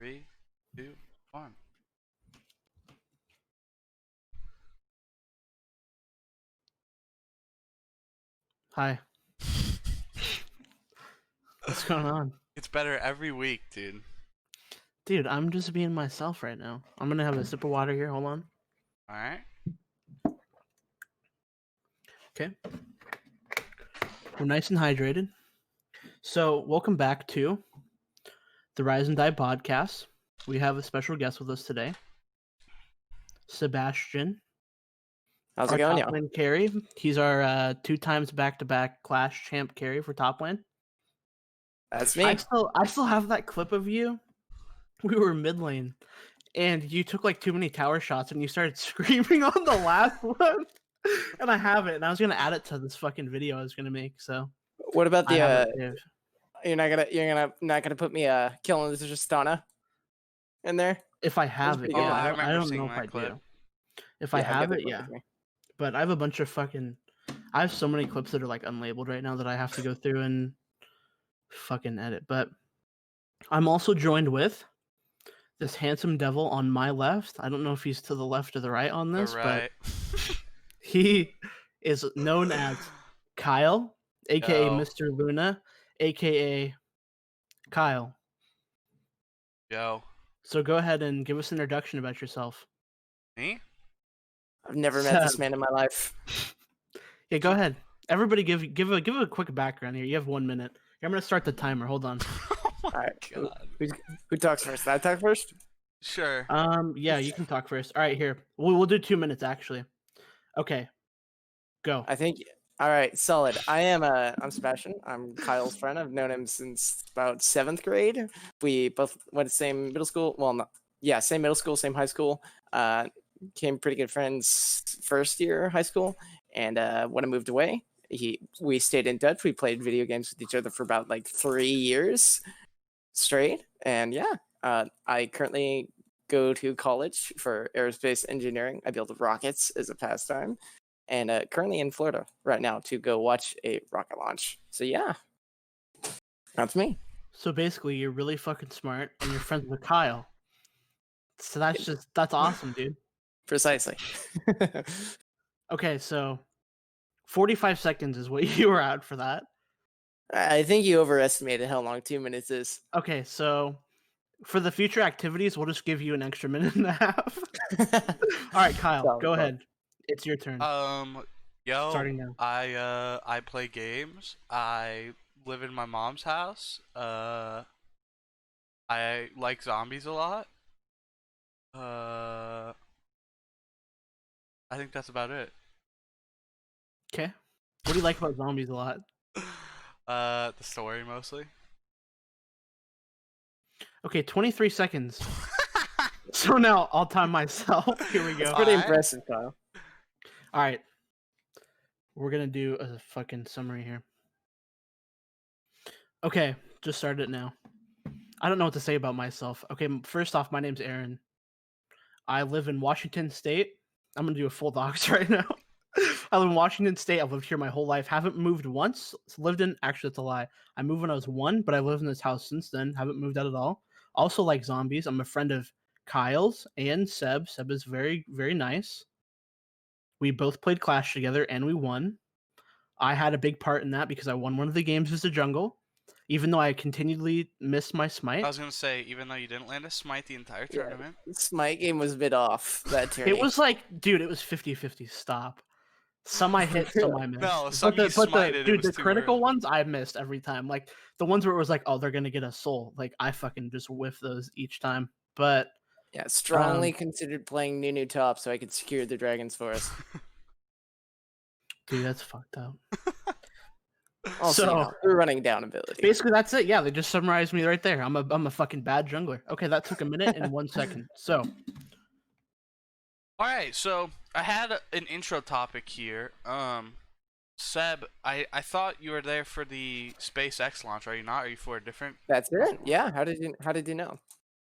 3, 2, 1. Hi. What's going on? It's better every week, dude. Dude, I'm just being myself right now. I'm gonna have a sip of water here. Hold on. All right. Okay. We're nice and hydrated. So, welcome back to the Rise and Die podcast. We have a special guest with us today, SebasJHIN. How's our it going, top y'all? lane carry. He's our 2 times back-to-back Clash champ carry for top lane. That's I me. still have that clip of you. We were mid lane, and you took like too many tower shots, and you started screaming on the last one. And I have it, and I was gonna add it to this fucking video I was gonna make. So What about I have the? it saved. You're not gonna put me killing the Tristana in there? If I have it, pretty yeah. good. I I remember don't seeing know if that I clip. do. If I Yeah, have get it, the yeah. clip with me. But I have a bunch of fucking. I have so many clips that are like unlabeled right now that I have to go through and fucking edit. But I'm also joined with this handsome devil on my left. I don't know if he's to the left or the right on this, Right. but he is known as Kyle, aka Yo. Mr. Luna, aka Kyle. Yo. So go ahead and give us an introduction about yourself. Me? I've never met this man in my life. Yeah, go ahead. Everybody, give a quick background here. You have 1 minute. I'm gonna start the timer. Hold on. Oh my All right, god. who talks first? I talk first. Sure. Yeah, you can talk first. All right, here. We'll do 2 minutes actually. Okay, go. I think. All right, solid. I'm SebasJHIN. I'm Kyle's friend. I've known him since about 7th grade. We both went to the same middle school. Well, same middle school, same high school. Became pretty good friends first year high school, and when I moved away, we stayed in touch. We played video games with each other for about like 3 years straight, and I currently go to college for aerospace engineering. I build rockets as a pastime, and currently in Florida right now to go watch a rocket launch. So yeah, that's me. So basically, you're really fucking smart, and you're friends with Kyle. So that's awesome, dude. Precisely. Okay, so 45 seconds is what you were out for that. I think you overestimated how long 2 minutes is. Okay, so for the future activities, we'll just give you an extra minute and a half. All right, Kyle, Solid, go solid. ahead. It's your turn. Yo. Starting now. I play games. I live in my mom's house. I like zombies a lot. I think that's about it. Okay. What do you like about zombies a lot? The story mostly. Okay, 23 seconds. So now I'll time myself. Here we go. It's pretty Alright. impressive, Kyle. All right. We're going to do a fucking summary here. Okay, just start it now. I don't know what to say about myself. Okay, first off, my name's Aaron. I live in Washington State. I'm going to do a full docs right now. I live in Washington State. I've lived here my whole life. Haven't moved once. Actually, that's a lie. I moved when I was 1, but I lived in this house since then. Haven't moved out at all. Also like zombies. I'm a friend of Kyle's and Seb. Seb is very, very nice. We both played Clash together and we won. I had a big part in that because I won one of the games as a jungle, even though I continually missed my smite. I was gonna say, even though you didn't land a smite the entire Yeah. tournament. Smite game was a bit off that turn. It was like, dude, it was 50-50. Stop. Some I hit, some I missed. No, some you but smited, it dude, was the too critical early. ones I missed every time. Like the ones where it was like, oh, they're gonna get a soul. Like I fucking just whiff those each time. But Yeah, strongly considered playing Nunu top so I could secure the dragons for us. dude, that's fucked up. Also, So we're running down ability. basically, that's it. Yeah, they just summarized me right there. I'm a fucking bad jungler. Okay, that took a minute and 1 second. So All right, so I had an intro topic here. Seb, I thought you were there for the SpaceX launch. Are you not? Are you for a different? That's it. Yeah. How did you know?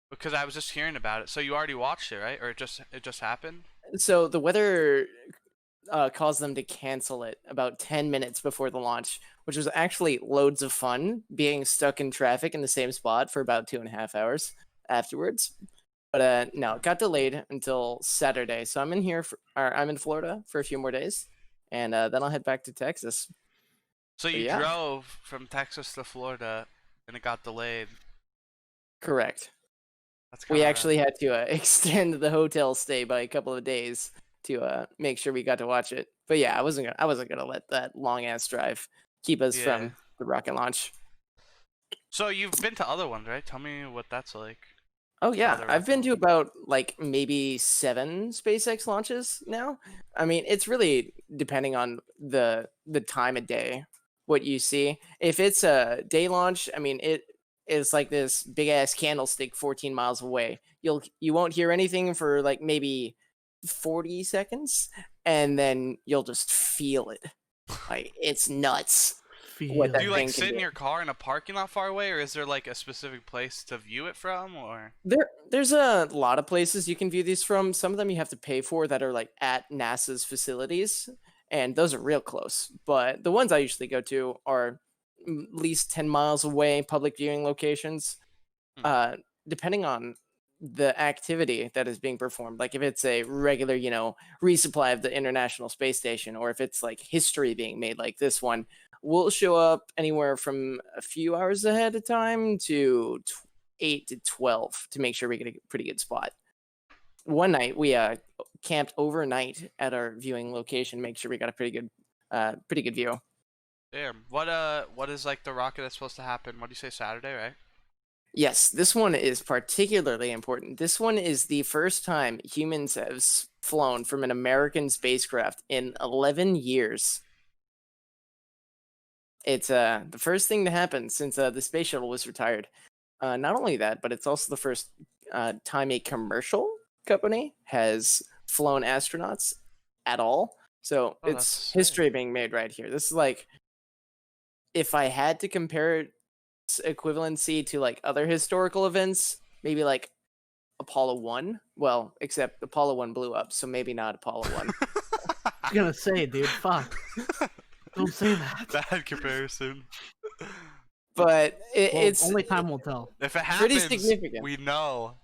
Because I was just hearing about it. So you already watched it, right? Or it just happened? So the weather caused them to cancel it about 10 minutes before the launch, which was actually loads of fun being stuck in traffic in the same spot for about 2.5 hours. afterwards. But no, it got delayed until Saturday. So I'm in here I'm in Florida for a few more days, and then I'll head back to Texas. So But you yeah. drove from Texas to Florida, and it got delayed. Correct. That's We kind of actually had to extend the hotel stay by a couple of days to make sure we got to watch it. But yeah, I wasn't gonna let that long ass drive keep us Yeah. from the rocket launch. So you've been to other ones, right? Tell me what that's like. Oh yeah, Other I've been rocket to about like maybe 7 SpaceX launches now. I mean, it's really depending on the time of day what you see. If it's a day launch, I mean it is like this big ass candlestick 14 miles away. You won't hear anything for like maybe 40 seconds, and then you'll just feel it. Like it's nuts what Feel. Do that you like thing can sit in do. your car in a parking lot far away, or is there like a specific place to view it from, or? There's a lot of places you can view these from. Some of them you have to pay for that are like at NASA's facilities, and those are real close. But the ones I usually go to are at least 10 miles away, public viewing locations. Hmm. Depending on the activity that is being performed, like if it's a regular, resupply of the International Space Station, or if it's like history being made, like this one, we'll show up anywhere from a few hours ahead of time to 8 to 12 to make sure we get a pretty good spot. One night we camped overnight at our viewing location, make sure we got a pretty good view. Damn. What is like the rocket that's supposed to happen? What do you say, Saturday, right? Yes, this one is particularly important. This one is the first time humans have flown from an American spacecraft in 11 years. It's the first thing to happen since the space shuttle was retired. Not only that, but it's also the first time a commercial company has flown astronauts at all. So Oh, that's it's sick. history being made right here. This is like, if I had to compare its equivalency to like other historical events, maybe like Apollo 1. Well, except Apollo 1 blew up, so maybe not Apollo 1. I was gonna say, dude, fuck. Don't say that. Bad comparison. But Well, it's only time will tell. If it pretty happens, significant. we know.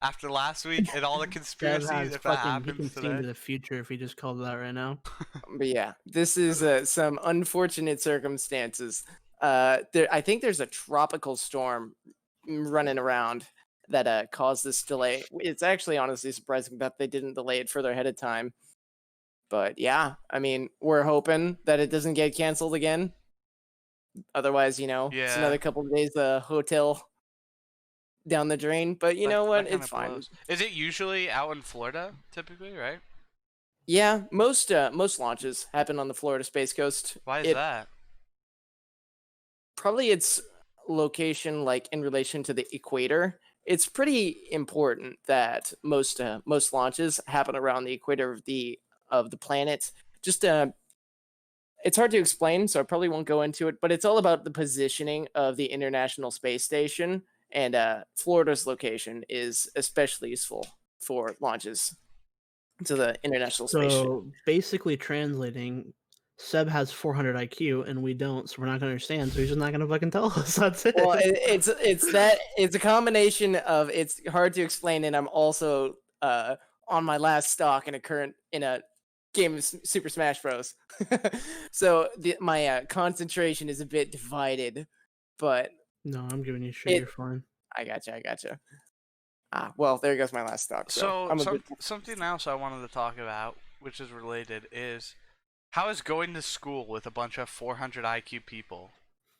After last week and all the Seb conspiracies, has if it fucking. He can happens see into today. the future if he just called it out right now. But yeah, this is some unfortunate circumstances. I think there's a tropical storm running around that caused this delay. It's actually honestly surprising that they didn't delay it further ahead of time. But yeah, I mean, we're hoping that it doesn't get canceled again. Otherwise, it's Yeah. another couple of days hotel down the drain. But you know what? That kinda It's fine. blows. Is it usually out in Florida, typically, right? Yeah, most launches happen on the Florida Space Coast. Why is It that? probably its location, like in relation to the equator. It's pretty important that most launches happen around the equator of the planet. Just it's hard to explain, so I probably won't go into it. But it's all about the positioning of the International Space Station, and Florida's location is especially useful for launches to the International Space Station. So basically, translating, Seb has 400 IQ and we don't, so we're not gonna understand. So he's just not gonna fucking tell us. That's it. Well, it's a combination of it's hard to explain, and I'm also on my last stock in a game of Super Smash Bros. So my concentration is a bit divided, but No, I'm giving you shit. You're fine. I gotcha. Well, there goes my last stock. So I'm a bit. Something else I wanted to talk about, which is related, is how is going to school with a bunch of 400 IQ people?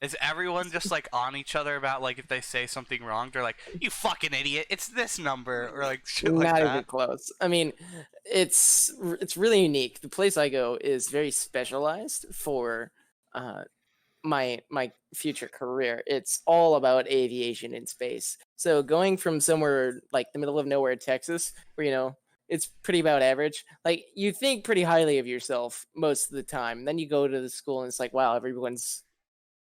Is everyone just like on each other about like if they say something wrong, they're like, "You fucking idiot! It's this number," or like shit like Not even that. close. I mean, it's really unique. The place I go is very specialized for my future career. It's all about aviation in space. So going from somewhere like the middle of nowhere, Texas, where it's pretty about average, like you think pretty highly of yourself most of the time. And then you go to the school and it's like, wow, everyone's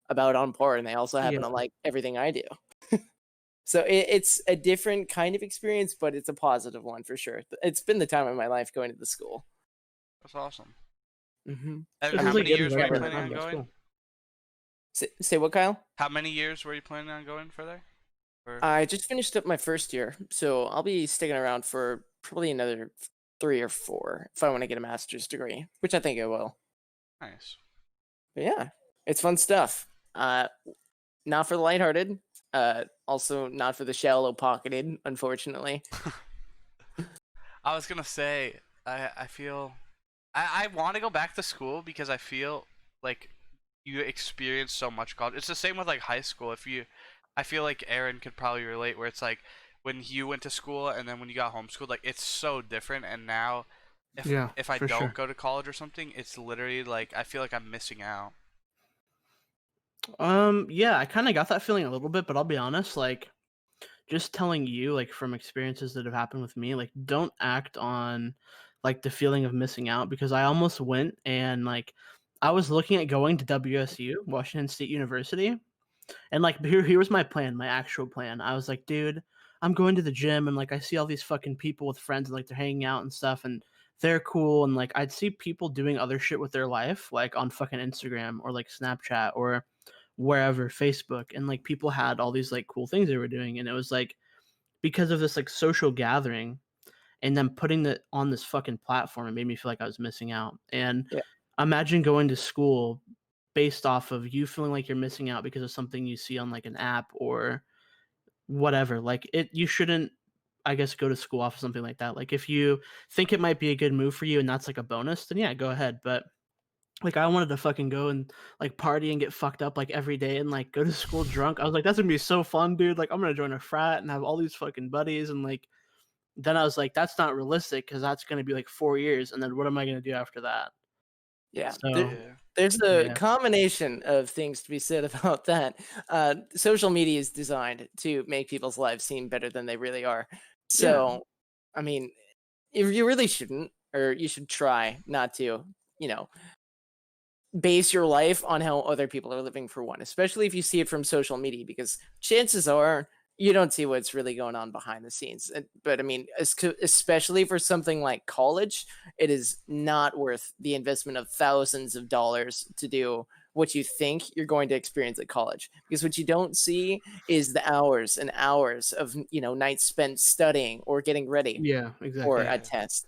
about on par, and they also happen Yeah. to like everything I do. So it's a different kind of experience, but it's a positive one for sure. It's been the time of my life going to the school. That's awesome. Mm-hmm. And This how is like many years were you getting planning right on that's going? cool. Say what, Kyle? How many years were you planning on going for there? Or... I just finished up my first year, so I'll be sticking around for probably another 3 or 4 if I want to get a master's degree, which I think I will. Nice. But yeah, it's fun stuff. Not for the lighthearted. Also not for the shallow pocketed, unfortunately. I was gonna say, I feel I want to go back to school because I feel like you experience so much college. It's the same with like high school. I feel like Aaron could probably relate where it's like when you went to school and then when you got homeschooled, like it's so different. And now, Yeah, if I for don't sure. go to college or something, it's literally like I feel like I'm missing out. Yeah, I kind of got that feeling a little bit, but I'll be honest, like just telling you like from experiences that have happened with me, like don't act on like the feeling of missing out because I almost went and like I was looking at going to WSU, Washington State University, and like here was my plan, my actual plan. I was like, dude, I'm going to the gym and like I see all these fucking people with friends and like they're hanging out and stuff and they're cool and like I'd see people doing other shit with their life like on fucking Instagram or like Snapchat or wherever, Facebook, and like people had all these like cool things they were doing and it was like because of this like social gathering and then putting it on this fucking platform, it made me feel like I was missing out. And Yeah. imagine going to school based off of you feeling like you're missing out because of something you see on like an app or whatever. Like you shouldn't, I guess, go to school off of something like that. Like if you think it might be a good move for you and that's like a bonus, then yeah, go ahead. But like I wanted to fucking go and like party and get fucked up like every day and like go to school drunk. I was like, that's gonna be so fun, dude. Like I'm gonna join a frat and have all these fucking buddies and like then I was like, that's not realistic because that's gonna be like 4 years, and then what am I gonna do after that? Yeah, So Yeah. there's a yeah, combination of things to be said about that. Social media is designed to make people's lives seem better than they really are. yeah, So, I mean, if you really shouldn't, or you should try not to, you know, base your life on how other people are living for one, especially if you see it from social media, because chances are you don't see what's really going on behind the scenes. But I mean, especially for something like college, it is not worth the investment of thousands of dollars to do what you think you're going to experience at college, because what you don't see is the hours and hours of nights spent studying or getting ready yeah, for exactly. a Yeah. test.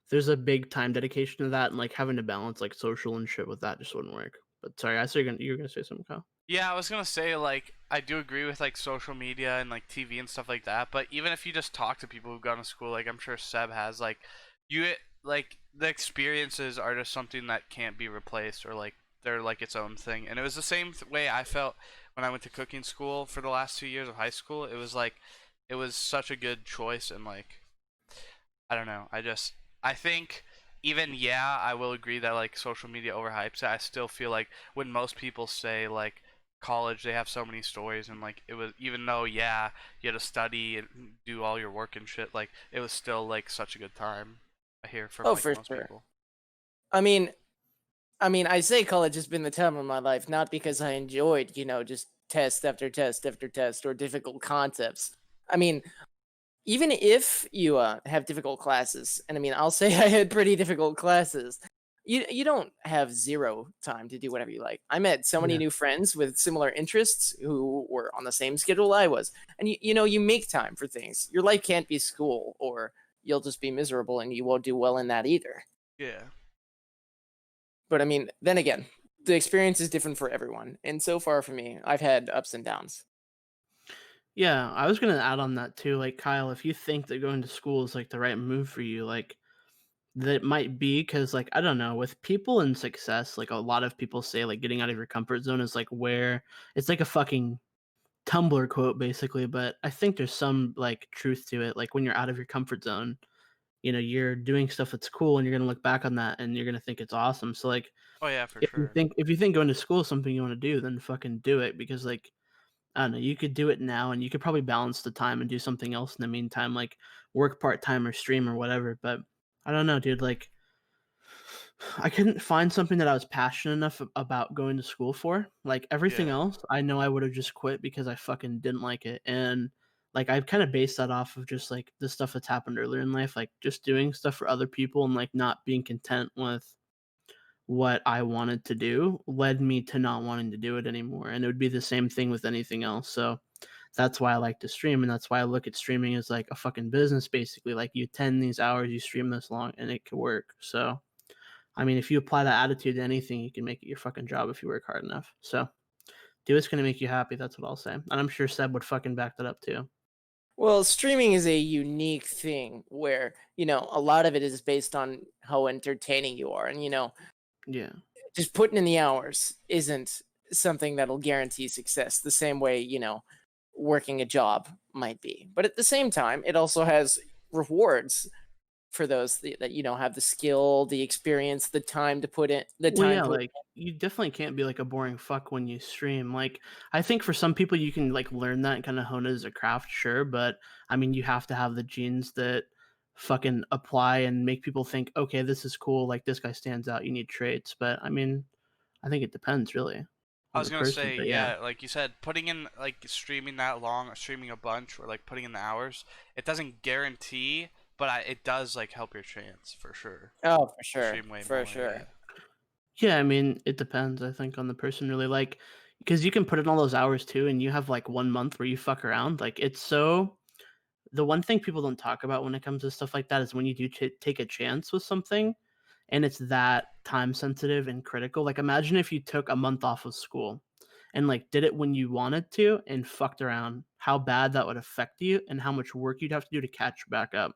There's a big time dedication to that, and like having to balance like social and shit with that just wouldn't work. But sorry, I saw you were gonna say something, Kyle. Yeah, I was gonna say like I do agree with like social media and like TV and stuff like that. But even if you just talk to people who've gone to school, like I'm sure Seb has, like you like the experiences are just something that can't be replaced or like they're like its own thing. And it was the same way I felt when I went to cooking school for the last 2 years of high school. It was like it was such a good choice and like I don't know. I think even yeah, I will agree that like social media overhypes it. I still feel like when most people say like college, they have so many stories and like it was even though yeah, you had to study and do all your work and shit, like it was still like such a good time. I hear from Oh, like for most sure. people. I mean, I say college has been the time of my life, not because I enjoyed, just test after test after test or difficult concepts. I mean, even if you have difficult classes, and I'll say I had pretty difficult classes, you don't have zero time to do whatever you like. I met so many Yeah, new friends with similar interests who were on the same schedule I was, and you make time for things. Your life can't be school, or you'll just be miserable, and you won't do well in that either. Yeah. But then again, the experience is different for everyone. And so far for me, I've had ups and downs. yeah. I was gonna add on that too. Like Kyle, if you think that going to school is like the right move for you, like that might be because like I don't know, with people in success, like a lot of people say like getting out of your comfort zone is like where it's like a fucking Tumblr quote basically, but I think there's some like truth to it. Like when you're out of your comfort zone, you're doing stuff that's cool and you're gonna look back on that and you're gonna think it's awesome. So like Oh yeah, for if you sure. think if you think going to school is something you want to do, then fucking do it because like I don't know, you could do it now and you could probably balance the time and do something else in the meantime, like work part time or stream or whatever. But I don't know, dude, like I couldn't find something that I was passionate enough about going to school for. Like everything Yeah. else, I know I would have just quit because I fucking didn't like it. And like I kind of based that off of just like the stuff that's happened earlier in life, like just doing stuff for other people and like not being content with what I wanted to do led me to not wanting to do it anymore. And it would be the same thing with anything else. So that's why I like to stream, and that's why I look at streaming as like a fucking business, basically. Like you attend these hours, you stream this long, and it can work. So, I mean, if you apply that attitude to anything, you can make it your fucking job if you work hard enough. So, do what's gonna make you happy. That's what I'll say, and I'm sure Seb would fucking back that up too. Well, streaming is a unique thing where, a lot of it is based on how entertaining you are. And, Yeah. just putting in the hours isn't something that'll guarantee success the same way, working a job might be. But at the same time, it also has rewards for those that have the skill, the experience, the time to put in, the Well, time yeah, put. like you definitely can't be like a boring fuck when you stream. Like, I think for some people you can like learn that and kind of hone it as a craft, sure, but I mean, you have to have the genes that fucking apply and make people think, okay, this is cool. Like, this guy stands out. You need traits, but I mean, I think it depends really I on was the gonna person. say, But yeah, yeah, like you said, putting in like streaming that long, or streaming a bunch, or like putting in the hours, it doesn't guarantee, but it does like help your chance for sure. Oh, for sure, Stream way for more, sure. yeah. I mean, it depends. I think on the person really. Like, because you can put in all those hours too, and you have like 1 month where you fuck around. Like, it's so. The one thing people don't talk about when it comes to stuff like that is when you do take a chance with something and it's that time sensitive and critical. Like imagine if you took a month off of school and like did it when you wanted to and fucked around, how bad that would affect you and how much work you'd have to do to catch back up.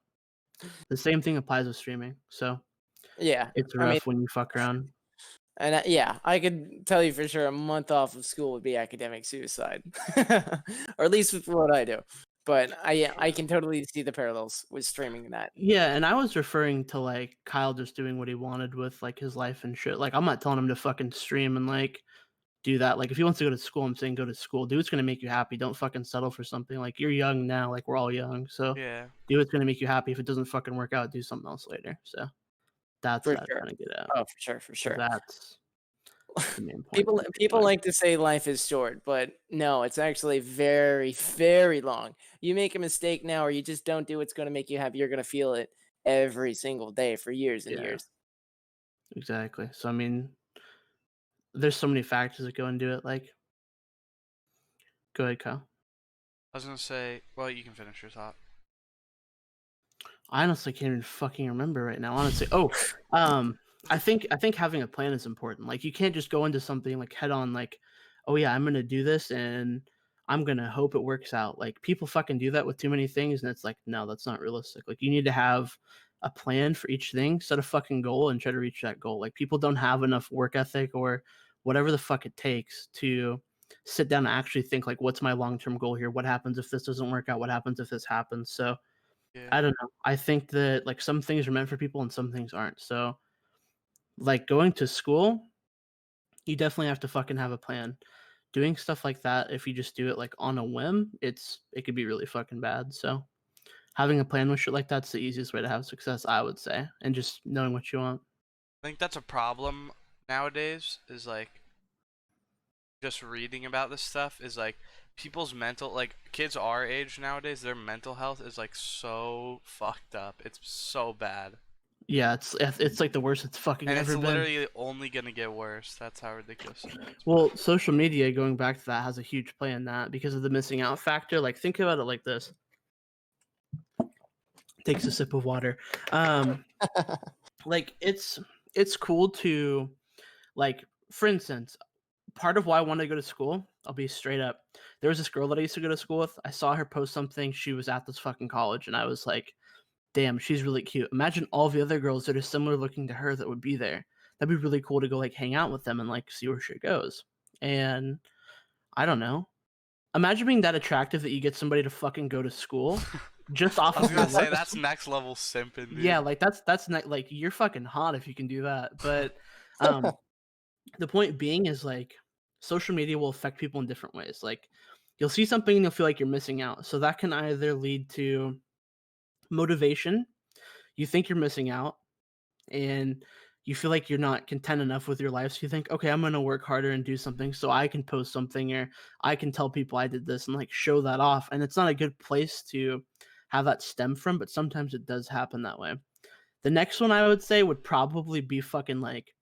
The same thing applies with streaming. So Yeah, it's I mean, rough when you fuck around. and yeah, I could tell you for sure a month off of school would be academic suicide, or at least with what I do. But I can totally see the parallels with streaming that. Yeah, and I was referring to like Kyle just doing what he wanted with like his life and shit. Like I'm not telling him to fucking stream and like do that. Like if he wants to go to school, I'm saying go to school. Do what's gonna make you happy. Don't fucking settle for something. Like you're young now, like we're all young. So Yeah. do what's gonna make you happy. If it doesn't fucking work out, do something else later. So that's For what I'm sure. trying to get at. Oh, for sure, for 'Cause sure. that's the main point. People like to say life is short, but no, it's actually very, very long. You make a mistake now, or you just don't do what's going to make you happy. You're going to feel it every single day for years and Yeah, years. exactly. So I mean, there's so many factors that go into it. Like, go ahead, Kyle. I was gonna say, well, you can finish your thought. I honestly can't even fucking remember right now. Honestly, I think having a plan is important. Like you can't just go into something like head on, like, oh yeah, I'm gonna do this and I'm gonna hope it works out. Like people fucking do that with too many things, and it's like, no, that's not realistic. Like you need to have a plan for each thing, set a fucking goal, and try to reach that goal. Like people don't have enough work ethic or whatever the fuck it takes to sit down and actually think like, what's my long term goal here? What happens if this doesn't work out? What happens if this happens? So Yeah. I don't know. I think that like some things are meant for people and some things aren't. So like going to school, you definitely have to fucking have a plan. Doing stuff like that, if you just do it like on a whim, it could be really fucking bad. So having a plan with shit like that's the easiest way to have success, I would say, and just knowing what you want. I think that's a problem nowadays. Is like just reading about this stuff is like people's mental, like kids our age nowadays, their mental health is like so fucked up. It's so bad. Yeah, it's like the worst it's fucking And it's ever been. literally only gonna get worse. That's how ridiculous it is. Well, social media, going back to that, has a huge play in that because of the missing out factor. Like think about it like this. Takes a sip of water. Like it's cool to like for instance, part of why I wanted to go to school, I'll be straight up. There was this girl that I used to go to school with. I saw her post something. She was at this fucking college, and I was like, damn, she's really cute. Imagine all the other girls that are similar looking to her that would be there. That'd be really cool to go like hang out with them and like see where shit goes. And I don't know. Imagine being that attractive that you get somebody to fucking go to school just off I was of your gonna say looks. that's next level simping, dude. Yeah, like that's not like you're fucking hot if you can do that. But the point being is like social media will affect people in different ways. Like you'll see something and you'll feel like you're missing out. So that can either lead to motivation. You think you're missing out and you feel like you're not content enough with your life. So you think, okay, I'm gonna work harder and do something so I can post something or I can tell people I did this and like show that off. And it's not a good place to have that stem from, but sometimes it does happen that way. The next one I would say would probably be fucking like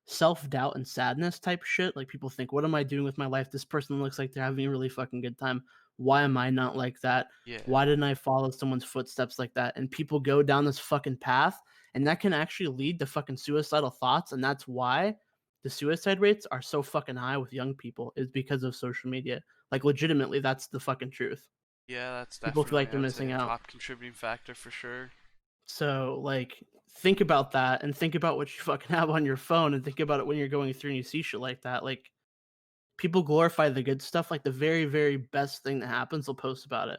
self-doubt and sadness type shit. Like people think, what am I doing with my life? This person looks like they're having a really fucking good time. why am I not like that? Yeah. Why didn't I follow someone's footsteps like that? And people go down this fucking path, and that can actually lead to fucking suicidal thoughts. And that's why the suicide rates are so fucking high with young people, is because of social media. Like, legitimately, that's the fucking truth. Yeah, that's People feel definitely, like they're I would say, missing a out. top contributing factor for sure. So, like, think about that and think about what you fucking have on your phone and think about it when you're going through and you see shit like that. Like, people glorify the good stuff, like the very, very best thing that happens, they'll post about it.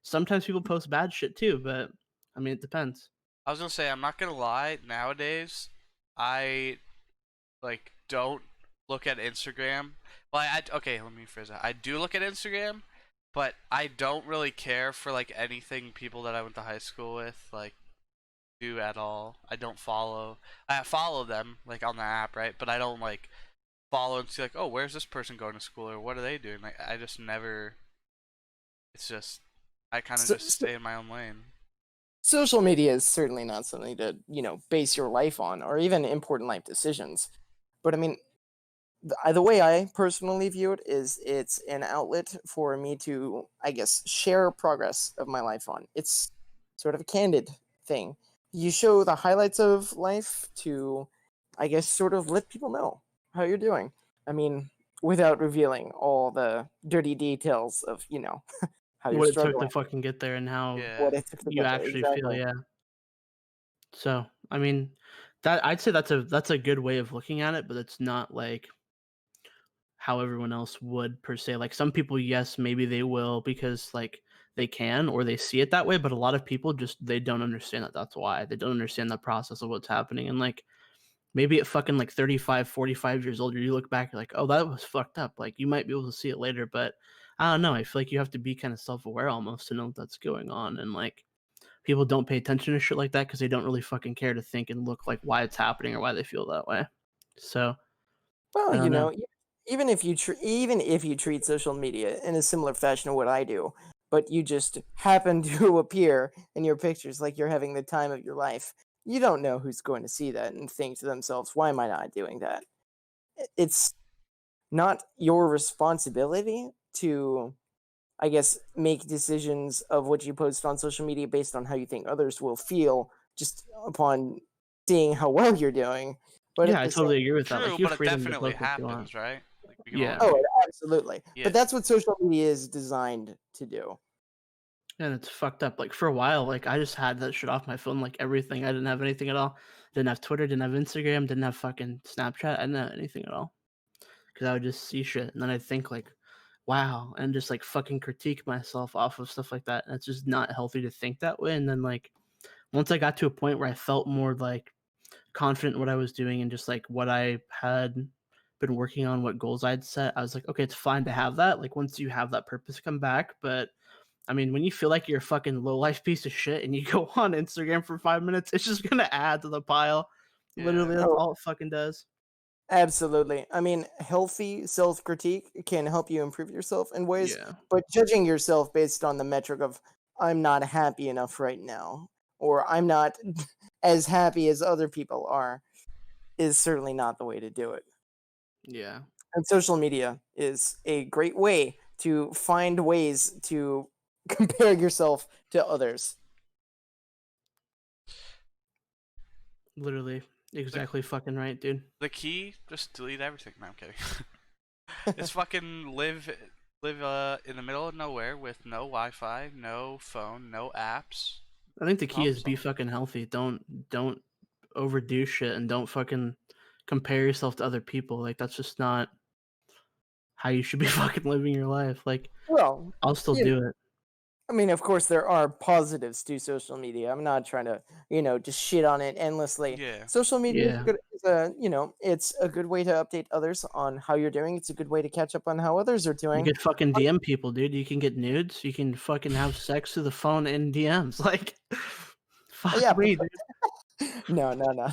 Sometimes people post bad shit too, but I mean, it depends. I was gonna say, I'm not gonna lie. Nowadays, I like don't look at Instagram. Well, okay, let me phrase that. I do look at Instagram, but I don't really care for like anything people that I went to high school with like do at all. I don't follow. I follow them like on the app, right? But I don't like follow and see like, oh, where's this person going to school or what are they doing? Like, I just never. It's just I kind of So, just stay in my own lane. social media is certainly not something to base your life on or even important life decisions. But I mean, the way I personally view it is it's an outlet for me to, I guess, share progress of my life on. It's sort of a candid thing. You show the highlights of life to, I guess, sort of let people know how you're doing. I mean, without revealing all the dirty details of, how you're What it took struggling, to fucking get there and how Yeah. what it took to you get there. actually feel, Exactly. yeah. So, I mean, that I'd say that's a good way of looking at it, but it's not like how everyone else would per se. Like some people, yes, maybe they will because like they can or they see it that way, but a lot of people just they don't understand that that's why. They don't understand the process of what's happening. And like maybe at fucking like 35, 45 years old, you look back, you're like, oh, that was fucked up. Like you might be able to see it later, but I don't know. I feel like you have to be kind of self-aware almost to know that's going on. And like people don't pay attention to shit like that because they don't really fucking care to think and look like why it's happening or why they feel that way. So Well, I don't know. even if even if you treat social media in a similar fashion to what I do, but you just happen to appear in your pictures like you're having the time of your life, you don't know who's going to see that and think to themselves, "Why am I not doing that?" It's not your responsibility to, I guess, make decisions of what you post on social media based on how you think others will feel just upon seeing how well you're doing. But Yeah, at I the same totally agree with that. True, Like you but have it freedom to definitely post what you want. happens, right? Like we can all Yeah. Oh, agree. absolutely. Yeah. But that's what social media is designed to do. And it's fucked up. Like for a while, like I just had that shit off my phone, like everything. I didn't have anything at all. Didn't have Twitter, didn't have Instagram, didn't have fucking Snapchat. I didn't have anything at all. Because I would just see shit and then I'd think like, wow, and just like fucking critique myself off of stuff like that. And it's just not healthy to think that way. And then like once I got to a point where I felt more like confident in what I was doing and just like what I had been working on, what goals I'd set, I was like, okay, it's fine to have that. Like once you have that purpose come back, but I mean, when you feel like you're a fucking low life piece of shit and you go on Instagram for 5 minutes, it's just gonna add to the pile. Yeah. Literally, that's Oh, all it fucking does. absolutely. I mean, healthy self critique can help you improve yourself in ways, Yeah. but judging yourself based on the metric of, I'm not happy enough right now, or I'm not as happy as other people are, is certainly not the way to do it. Yeah. And social media is a great way to find ways to compare yourself to others. Literally. The Exactly fucking right, dude. the key, just delete everything. No, I'm kidding. It's fucking live in the middle of nowhere with no Wi-Fi, no phone, no apps. I think the key Problem is be solved. fucking healthy. Don't overdo shit and don't fucking compare yourself to other people. Like that's just not how you should be fucking living your life. Like Well, I'll still you do it. I mean, of course, there are positives to social media. I'm not trying to, just shit on it endlessly. Yeah. Social media is Yeah. good. It's a good way to update others on how you're doing. It's a good way to catch up on how others are You doing. could fucking DM people, dude. You can get nudes. You can fucking have sex through the phone in DMs. Like, Yeah, fuck but me, dude. no, no, no.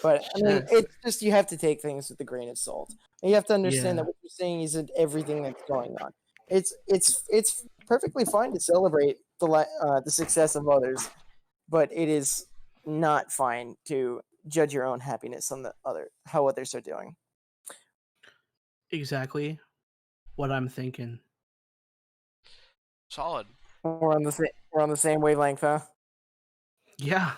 But I mean, Shit. it's just you have to take things with a grain of salt. And you have to understand that Yeah. what you're saying isn't everything that's going on. It's perfectly fine to celebrate the success of others, but it is not fine to judge your own happiness on the other how others are doing. Exactly what I'm thinking. Solid. We're on the same wavelength, huh? Yeah.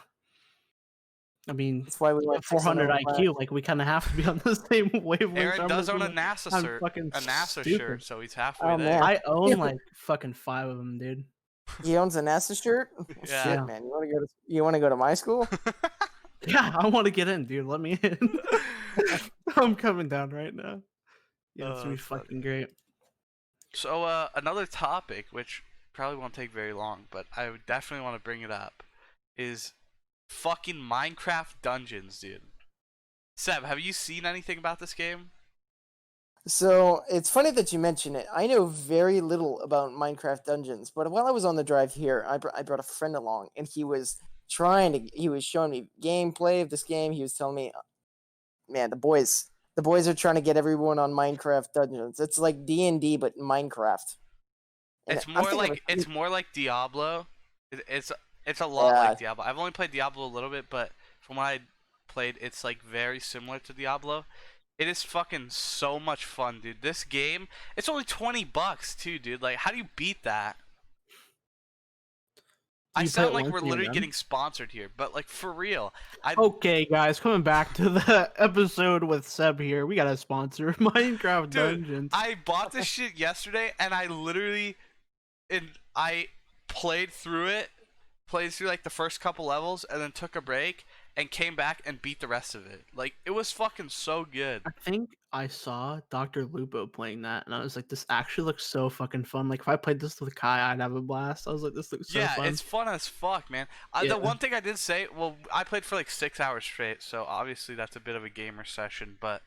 I mean, That's why we went 400 6-0 IQ. Like we kind of have to be on the same wavelength. Aaron I'm does just own a gonna- NASA I'm shirt. fucking A NASA stupid. shirt, so he's halfway Oh, there. man. I own like fucking 5 of them, dude. He owns a NASA shirt. Yeah. Shit, man. You want to go to my school? Yeah, I want to get in, dude. Let me in. I'm coming down right now. Yeah, it's gonna be that's funny. fucking great. So another topic, which probably won't take very long, but I would definitely want to bring it up, is fucking Minecraft Dungeons, dude. Seb, have you seen anything about this game? So it's funny that you mention it. I know very little about Minecraft Dungeons, but while I was on the drive here, I brought a friend along, and he was showing me gameplay of this game. He was telling me, man, the boys are trying to get everyone on Minecraft Dungeons. It's like D&D but Minecraft. And It's I'm more thinking of like a- it's more like Diablo. It's a lot Yeah. like Diablo. I've only played Diablo a little bit, but from what I played, it's like very similar to Diablo. It is fucking so much fun, dude. This game, it's only $20 too, dude. Like, how do you beat that? I You play sound it like once we're and you're literally done? getting sponsored here, but like for real, I Okay, guys, coming back to the episode with Seb here. We got a sponsor, Minecraft dude, Dungeons. I bought this shit yesterday, and I played through it, played through like the first couple levels, and then took a break and came back and beat the rest of it. Like it was fucking so good. I think I saw Dr. Lupo playing that, and I was like, this actually looks so fucking fun. Like, if I played this with Kai, I'd have a blast. I was like, this looks so Yeah, fun. it's fun as fuck, man. Yeah. The one thing I did say, well, I played for like 6 hours straight, so obviously that's a bit of a gamer session, but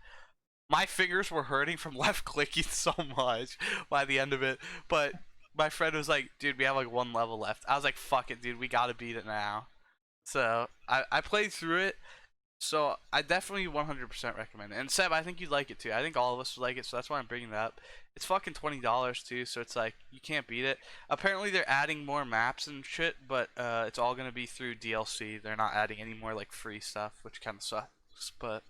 my fingers were hurting from left clicking so much by the end of it. But my friend was like, dude, we have like one level left. I was like, fuck it, dude, we gotta beat it now. So I played through it. So I definitely 100% recommend it. And Seb, I think you'd like it too. I think all of us would like it, so that's why I'm bringing it up. It's fucking $20 too, so it's like you can't beat it. Apparently they're adding more maps and shit, but it's all gonna be through DLC. They're not adding any more like free stuff, which kind of sucks. But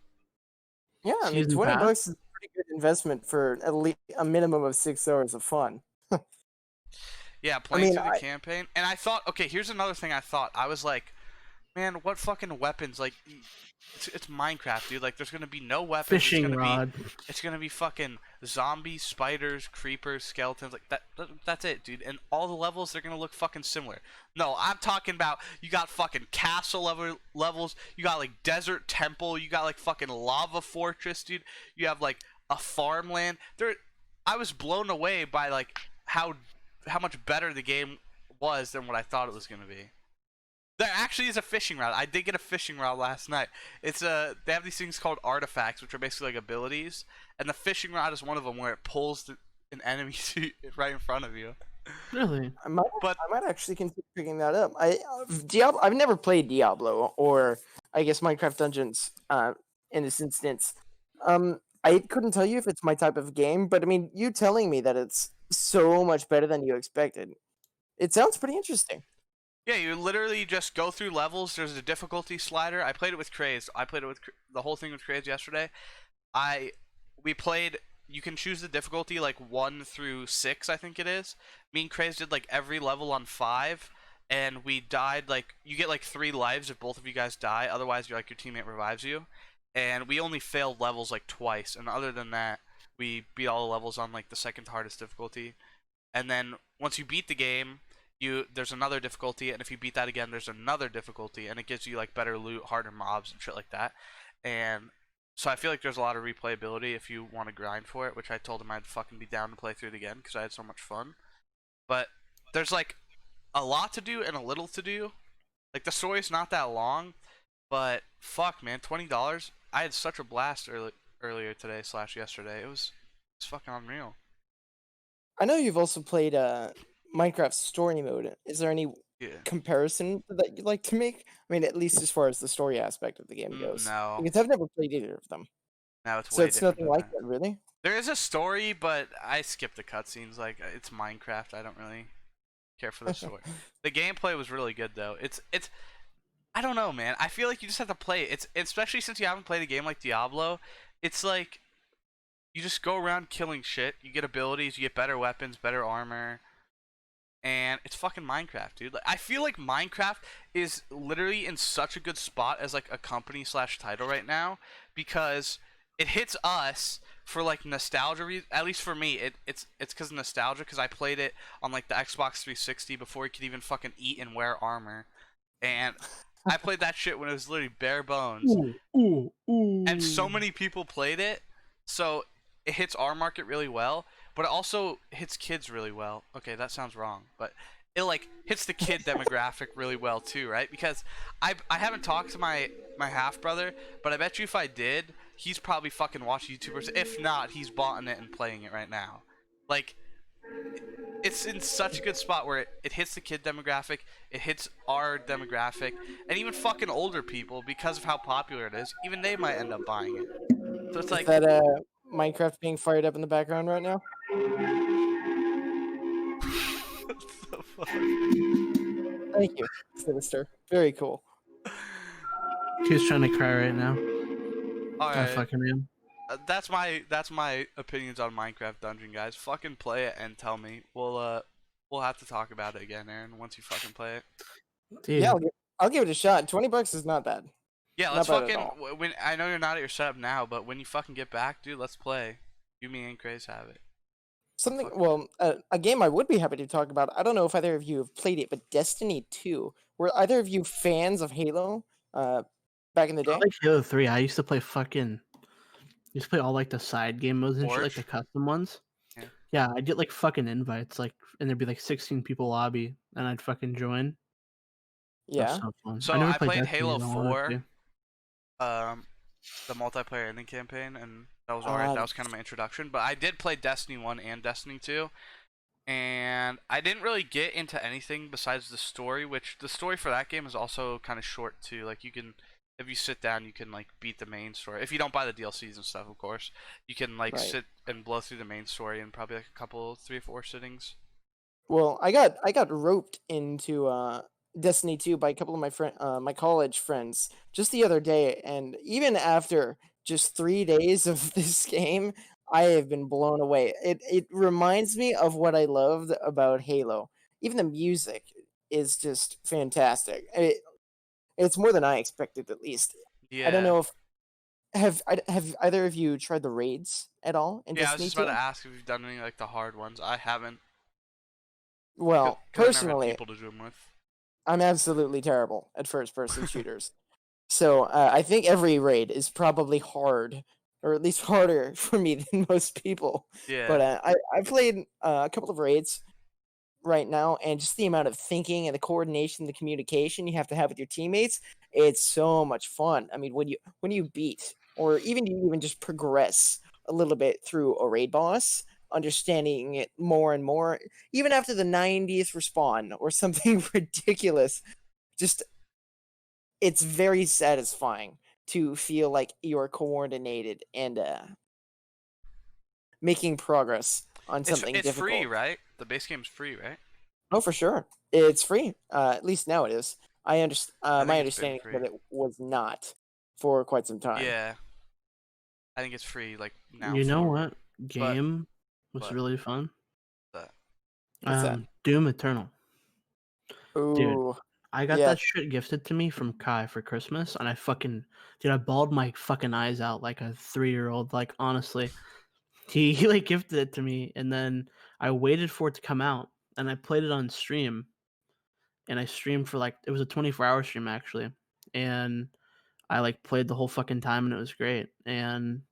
Yeah, I mean, Season $20 pass? is a pretty good investment for at least a minimum of 6 hours of fun. yeah, playing mean, through the I- campaign. And I thought, okay, here's another thing I thought. I was like, man, what fucking weapons? Like, it's Minecraft, dude. Like, there's gonna be no weapons. Fishing rod. It's gonna be fucking zombies, spiders, creepers, skeletons. Like that's it, dude. And all the levels, they're gonna look fucking similar. No, I'm talking about you got fucking castle levels. You got like desert temple. You got like fucking lava fortress, dude. You have like a farmland. I was blown away by like how much better the game was than what I thought it was gonna be. There actually is a fishing rod. I did get a fishing rod last night. It's they have these things called artifacts, which are basically like abilities, and the fishing rod is one of them where it pulls an enemy to right in front of you. Really? I might But actually consider picking that up. Diablo. I've never played Diablo or I guess Minecraft Dungeons. In this instance, I couldn't tell you if it's my type of game, but I mean, you telling me that it's so much better than you expected, it sounds pretty interesting. yeah, you literally just go through levels. There's a difficulty slider. I played it with Craze. I played it with the whole thing with Craze yesterday. We played. You can choose the difficulty like 1 through 6, I think it is. Me and Craze did like every level on 5, and we died like you get like 3 lives if both of you guys die. Otherwise, you're like your teammate revives you. And we only failed levels like twice, and other than that, we beat all the levels on like the second hardest difficulty. And then once you beat the game, there's another difficulty, and if you beat that again, there's another difficulty, and it gives you like better loot, harder mobs, and shit like that. And so I feel like there's a lot of replayability if you want to grind for it, which I told him I'd fucking be down to play through it again because I had so much fun. But there's like a lot to do and a little to do. Like the story's not that long, but fuck, man, $20. I had such a blast earlier today / yesterday. It's fucking unreal. I know you've also played Minecraft Story Mode. Is there any Yeah. comparison that you'd like to make? I mean, at least as far as the story aspect of the game goes. No, Because I've never played either of them. no, it's So way it's different nothing than like that. that, really? There is a story, but I skip the cutscenes. Like it's Minecraft. I don't really care for the story. The gameplay was really good though. It's I don't know, man. I feel like you just have to play it. It's especially since you haven't played a game like Diablo. It's like you just go around killing shit. You get abilities. You get better weapons, better armor. and it's fucking Minecraft, dude. Like, I feel like Minecraft is literally in such a good spot as like a company slash title right now because it hits us for like nostalgia at least for me it's because of nostalgia because I played it on like the Xbox 360 before you could even fucking eat and wear armor, and I played that shit when it was literally bare bones, and so many people played it, so it hits our market really well, but it also hits kids really well. Okay, that sounds wrong, but it like hits the kid demographic really well too, right? Because I haven't talked to my half brother, but I bet you if I did, he's probably fucking watching YouTubers. If not, he's bought it and playing it right now. Like, it's in such a good spot where it hits the kid demographic, it hits our demographic, and even fucking older people, because of how popular it is, even they might end up buying it. So it's Is like, that Minecraft being fired up in the background right now? what the fuck? Thank you, Sinister. Very cool. He's trying to cry right now. I Alright, fucking am. that's my opinions on Minecraft Dungeon, guys. Fucking play it and tell me. We'll have to talk about it again, Aaron, once you fucking play it. Dude, Yeah, I'll give it a shot. $20 is not bad. Yeah, let's Not bad at fucking. all. When I know you're not at your setup now, but when you fucking get back, dude, let's play. You, me, and Craze have it. Something, well, a game I would be happy to talk about. I don't know if either of you have played it, but Destiny 2. Were either of you fans of Halo back in the I day? like Halo 3. I used to play used to play all like the side game modes and shit, like the Forge? custom ones. Yeah. Yeah, I'd get like fucking invites, like, and there'd be like 16 people lobby, and I'd fucking join. That was Yeah. so fun. I So never I played played Destiny, Halo though, honestly. 4, the multiplayer ending campaign, and that was alright. Uh, That was kind of my introduction. But I did play Destiny 1 and Destiny 2, and I didn't really get into anything besides the story, which the story for that game is also kind of short too. Like, you can, if you sit down, you can like beat the main story. If you don't buy the DLCs and stuff, of course, you can like Right. sit and blow through the main story in probably like a couple, 3 or 4 sittings. Well, I got roped into Destiny 2 by a couple of my college friends just the other day, and even after just 3 days of this game, I have been blown away. It reminds me of what I loved about Halo. Even the music is just fantastic. It's more than I expected, at least. I don't Yeah. know if have either of you tried the raids at all in Yeah, I was Destiny just about 2? to ask if you've done any like the hard ones. I haven't, Well, because I never had personally, people to do them with. I'm absolutely terrible at first-person shooters. So I think every raid is probably hard, or at least harder for me than most people. Yeah. But I played a couple of raids right now, and just the amount of thinking and the coordination, the communication you have to have with your teammates, it's so much fun. I mean, when you beat, or even you even just progress a little bit through a raid boss, understanding it more and more, even after the 90th respawn or something ridiculous, just it's very satisfying to feel like you're coordinated and making progress on something It's free, difficult. right? The base game's free, right? Oh, for sure. It's free. At least now it is. I understand. I My think it's been understanding is free. that it was not for quite some time. Yeah, I think it's free like now You know forward. what game was but really fun? but What's that? Doom Eternal. Dude, Ooh, I got yeah. that shit gifted to me from Kai for Christmas, and I bawled my fucking eyes out like a 3-year-old. Like, honestly, he like gifted it to me, and then I waited for it to come out, and I played it on stream, and I streamed for like, it was a 24-hour stream actually, and I like played the whole fucking time, and it was great. And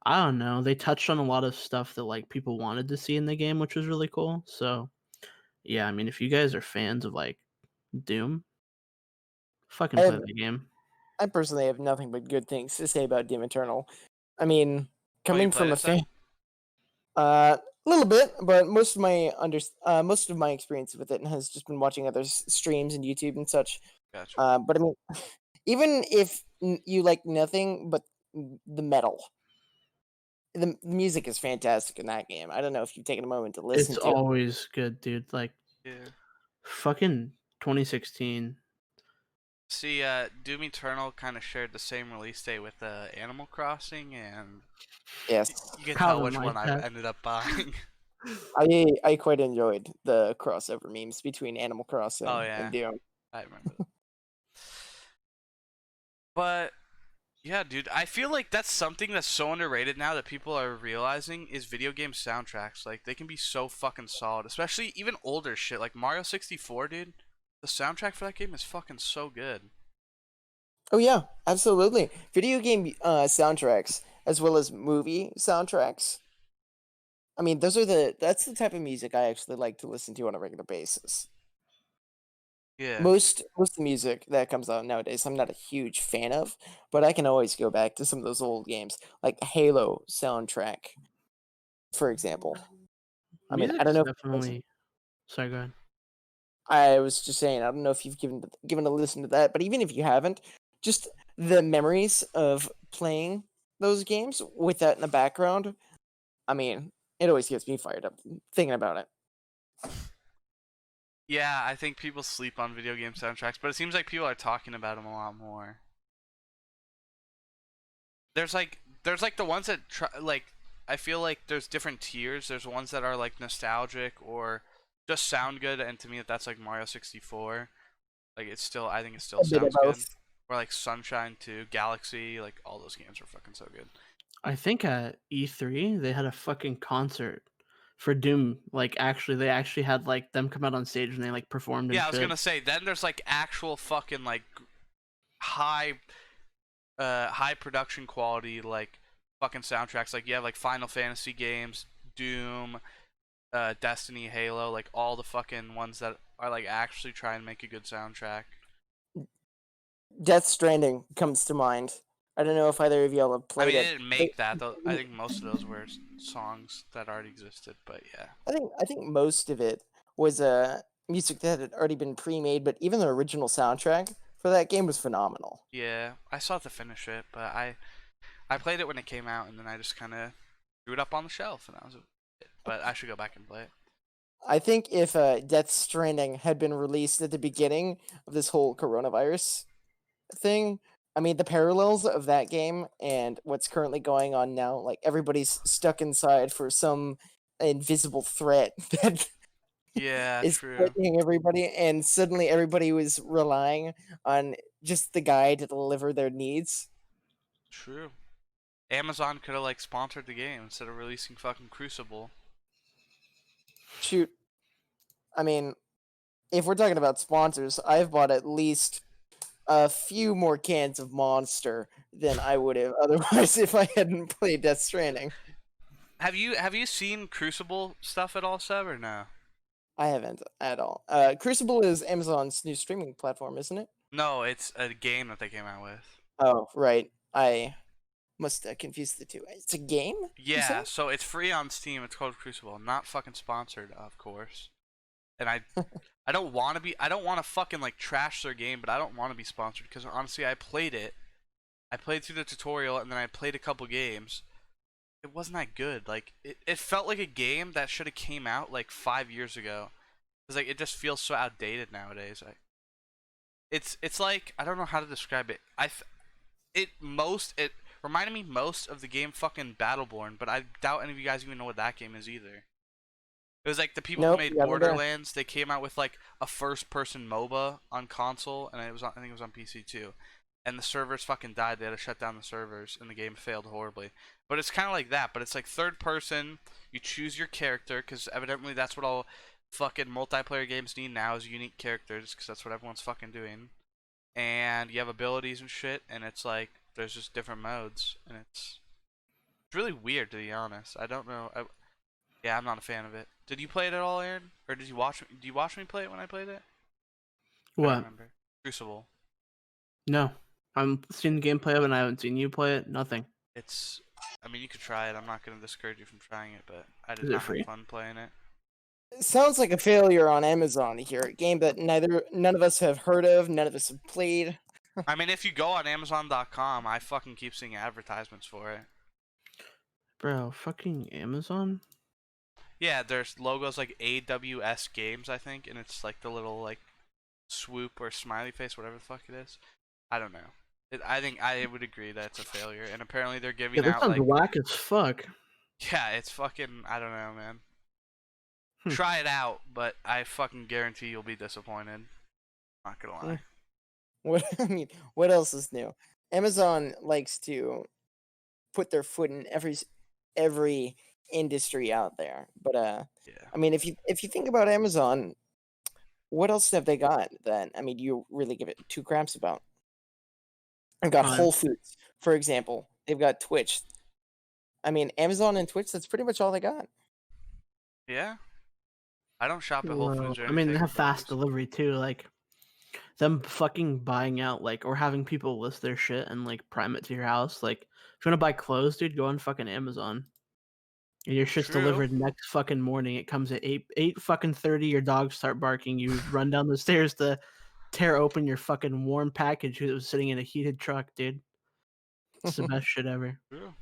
I don't know, they touched on a lot of stuff that like people wanted to see in the game, which was really cool. So yeah, I mean, if you guys are fans of like Doom, fucking I play have, the game. I personally have nothing but good things to say about Doom Eternal. I mean, oh, you coming played from a it then? fan, a little bit, but most of my experience with it has just been watching other streams and YouTube and such. Gotcha. But I mean, even if you like nothing but the metal, the music is fantastic in that game. I don't know if you've taken a moment to listen It's to it. always good, dude. Like, Yeah. fucking 2016. See, Doom Eternal kind of shared the same release date with Animal Crossing, and Yes. you can tell Calvin which one liked I've that. ended up buying. I quite enjoyed the crossover memes between Animal Crossing Oh yeah, and Doom. I remember that. But yeah, dude, I feel like that's something that's so underrated now that people are realizing is video game soundtracks. Like they can be so fucking solid, especially even older shit like Mario 64, dude. The soundtrack for that game is fucking so good. Oh yeah, absolutely. Video game soundtracks as well as movie soundtracks. I mean, that's the type of music I actually like to listen to on a regular basis. Yeah. Most of the music that comes out nowadays, I'm not a huge fan of, but I can always go back to some of those old games, like Halo soundtrack, for example. I mean, I don't Music's know. definitely. Sorry, go ahead. I was just saying, I don't know if you've given a listen to that, but even if you haven't, just the memories of playing those games with that in the background, I mean, it always gets me fired up thinking about it. Yeah, I think people sleep on video game soundtracks, but it seems like people are talking about them a lot more. There's like the ones that like I feel like there's different tiers. There's ones that are like nostalgic or just sound good, and to me that's like Mario 64. Like it's still I think it still A bit of sounds good. both. Or like Sunshine 2, Galaxy, like all those games are fucking so good. I think at E3 they had a fucking concert for Doom. Like actually, they actually had like them come out on stage and they like performed and Yeah, I was shit. gonna say then there's like actual fucking like high high production quality like fucking soundtracks. Like you have like Final Fantasy games, Doom, Destiny, Halo, like all the fucking ones that are like actually trying to make a good soundtrack. Death Stranding comes to mind. I don't know if either of y'all have I played mean, it. they didn't make that though. I think most of those were songs that already existed, but yeah. I think most of it was music that had already been pre-made, but even the original soundtrack for that game was phenomenal. Yeah, I still have to finish it, but I played it when it came out, and then I just kind of threw it up on the shelf, and that was it. But I should go back and play it. I think if Death Stranding had been released at the beginning of this whole coronavirus thing, I mean the parallels of that game and what's currently going on now, like everybody's stuck inside for some invisible threat that Yeah, is true, threatening everybody, and suddenly everybody was relying on just the guy to deliver their needs. true. Amazon could have like sponsored the game instead of releasing fucking Crucible. Shoot, I mean, if we're talking about sponsors, I've bought at least a few more cans of Monster than I would have otherwise if I hadn't played Death Stranding. Have you seen Crucible stuff at all, Seb, or no? I haven't at all. Crucible is Amazon's new streaming platform, isn't it? No, it's a game that they came out with. Oh, right. I must confuse the two. It's a game, you Yeah, said? so it's free on Steam. It's called Crucible. Not fucking sponsored, of course. And I don't want to be. I don't want to fucking like trash their game, but I don't want to be sponsored because honestly, I played it. I played through the tutorial and then I played a couple games. It wasn't that good. Like it felt like a game that should have came out like 5 years ago. Cause like it just feels so outdated nowadays. It's like I don't know how to describe it. It reminded me most of the game fucking Battleborn, but I doubt any of you guys even know what that game is either. It was like the people who Nope, made you haven't done. Borderlands. They came out with like a first-person MOBA on console, and I think it was on PC too. And the servers fucking died. They had to shut down the servers, and the game failed horribly. But it's kind of like that. But it's like third person. You choose your character, because evidently that's what all fucking multiplayer games need now is unique characters, because that's what everyone's fucking doing. And you have abilities and shit, and it's like there's just different modes, and it's really weird to be honest. I don't know. Yeah, I'm not a fan of it. Did you play it at all, Aaron? Or did you watch? Do you watch me play it when I played it? I don't What? remember. Crucible. No, I'm seeing the gameplay of it and I haven't seen you play it. Nothing. It's. I mean, you could try it. I'm not gonna discourage you from trying it, but I did Is it not have free? fun playing it. It sounds like a failure on Amazon here. A game that none of us have heard of, none of us have played. I mean, if you go on Amazon.com, I fucking keep seeing advertisements for it. Bro, fucking Amazon? Yeah, there's logos like AWS Games, I think, and it's like the little like swoop or smiley face, whatever the fuck it is. I don't know. I think I would agree that it's a failure, and apparently they're Yeah, giving that out sounds like whack as fuck. yeah, it's fucking I don't know, man. Try it out, but I fucking guarantee you'll be disappointed. Not gonna lie. What I mean, what else is new? Amazon likes to put their foot in every industry out there. But Yeah. I mean, if you think about Amazon, what else have they got that you really give it two craps about? They've got Prime. Whole Foods, for example. They've got Twitch. I mean, Amazon and Twitch, that's pretty much all they got. Yeah. I don't shop at Whole Well, Foods or I anything. mean, they have but fast just- delivery too. Like them fucking buying out, like, or having people list their shit and like prime it to your house. Like, if you want to buy clothes, dude, go on fucking Amazon. And your shit's True. delivered next fucking morning. It comes at 8 fucking 30. Your dogs start barking. You run down the stairs to tear open your fucking warm package that was sitting in a heated truck, dude. It's the best shit ever. True.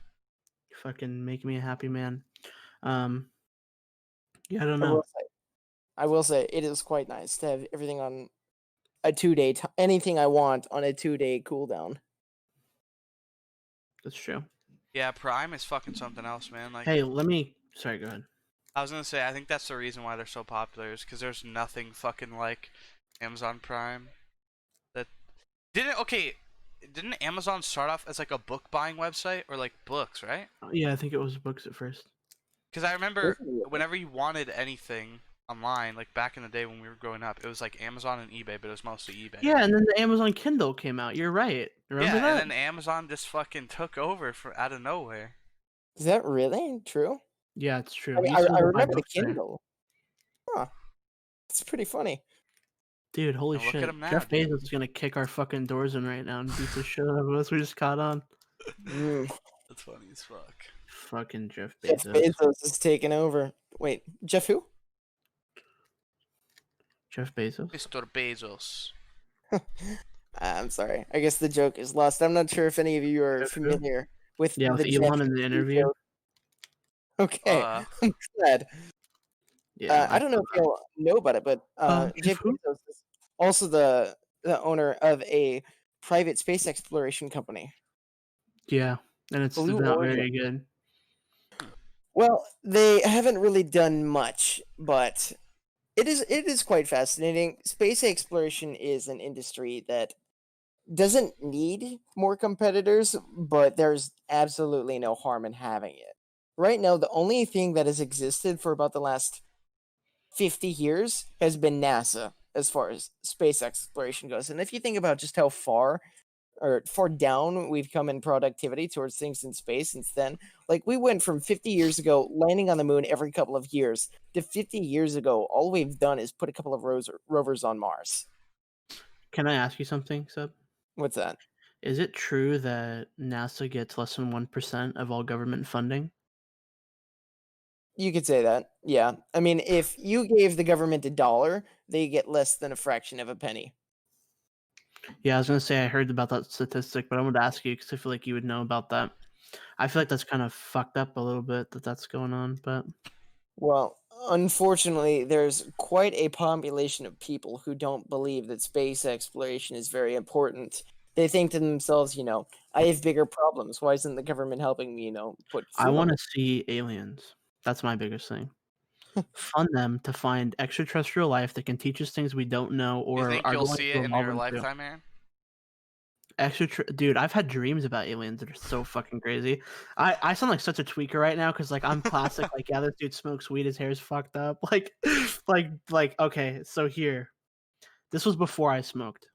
Fucking make me a happy man. Yeah, I don't I know. will say it is quite nice to have everything on a 2-day anything I want on a 2-day cooldown. That's true. Yeah, Prime is fucking something else, man. Like, Hey, sorry, go ahead. I was gonna say, I think that's the reason why they're so popular is because there's nothing fucking like Amazon Prime. That didn't Amazon start off as like a book buying website or like books, right? Yeah, I think it was books at first. Because I remember whenever you wanted anything online, like back in the day when we were growing up, it was like Amazon and eBay, but it was mostly eBay. Yeah, and then the Amazon Kindle came out. You're right. Remember Yeah, that? and then Amazon just fucking took over out of nowhere. Is that really true? Yeah, it's true. I mean, You used to I buy remember the books there. Kindle. Huh. It's pretty funny. Dude, holy Now look at shit. him now, Jeff dude. Bezos is gonna kick our fucking doors in right now and beat the shit out of us. We just caught on. Mm. That's funny as fuck. Fucking Jeff Jeff Bezos. Bezos is taking over. Wait, Jeff who? Jeff Bezos? Mr. Bezos. I'm sorry. I guess the joke is lost. I'm not sure if any of you are Jeff who? familiar with Yeah, with the Elon Jeff in the Bezos interview. joke. Okay, I'm glad. Yeah. I don't know if you'll know about it, but Jeff Jeff who? Bezos is also the owner of a private space exploration company. Yeah. And it's Blue not Origin. very good. Well, they haven't really done much, but it is quite fascinating. Space exploration is an industry that doesn't need more competitors, but there's absolutely no harm in having it. Right now, the only thing that has existed for about the last 50 years has been NASA as far as space exploration goes. And if you think about just how far down we've come in productivity towards things in space since then, like we went from 50 years ago landing on the moon every couple of years to 50 years ago, all we've done is put a couple of rovers on Mars. Can I ask you something, Seb? What's that? Is it true that NASA gets less than 1% of all government funding? You could say that. Yeah. I mean, if you gave the government $1, they get less than a fraction of a penny. Yeah, I was gonna say I heard about that statistic, but I wanted to ask you because I feel like you would know about that. I feel like that's kind of fucked up a little bit that's going on, but Well, unfortunately, there's quite a population of people who don't believe that space exploration is very important. They think to themselves, I have bigger problems. Why isn't the government helping me, put I food on want to the see aliens. That's my biggest thing. Fund them to find extraterrestrial life that can teach us things we don't know You or think are you'll going see to it in evolve your into. lifetime, Aaron? Dude, I've had dreams about aliens that are so fucking crazy. I sound like such a tweaker right now because like I'm classic. Like, yeah, this dude smokes weed, his hair's fucked up. Like okay, so here, this was before I smoked.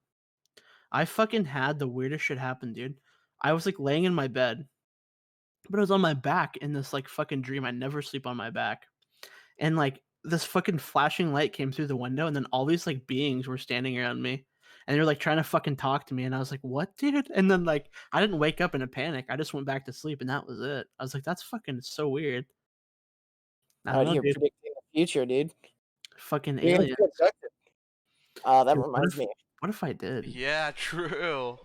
I fucking had the weirdest shit happen, dude. I was like laying in my bed, but I was on my back in this like fucking dream. I never sleep on my back. And like this fucking flashing light came through the window, and then all these like beings were standing around me. And they were like trying to fucking talk to me, and I was like, "What, dude?" And then like I didn't wake up in a panic. I just went back to sleep, and that was it. I was like, "That's fucking so weird." I don't out know, here dude. predicting the future, dude. Fucking You're gonna aliens. get abducted. That Dude, reminds me. what if I did? Yeah, true.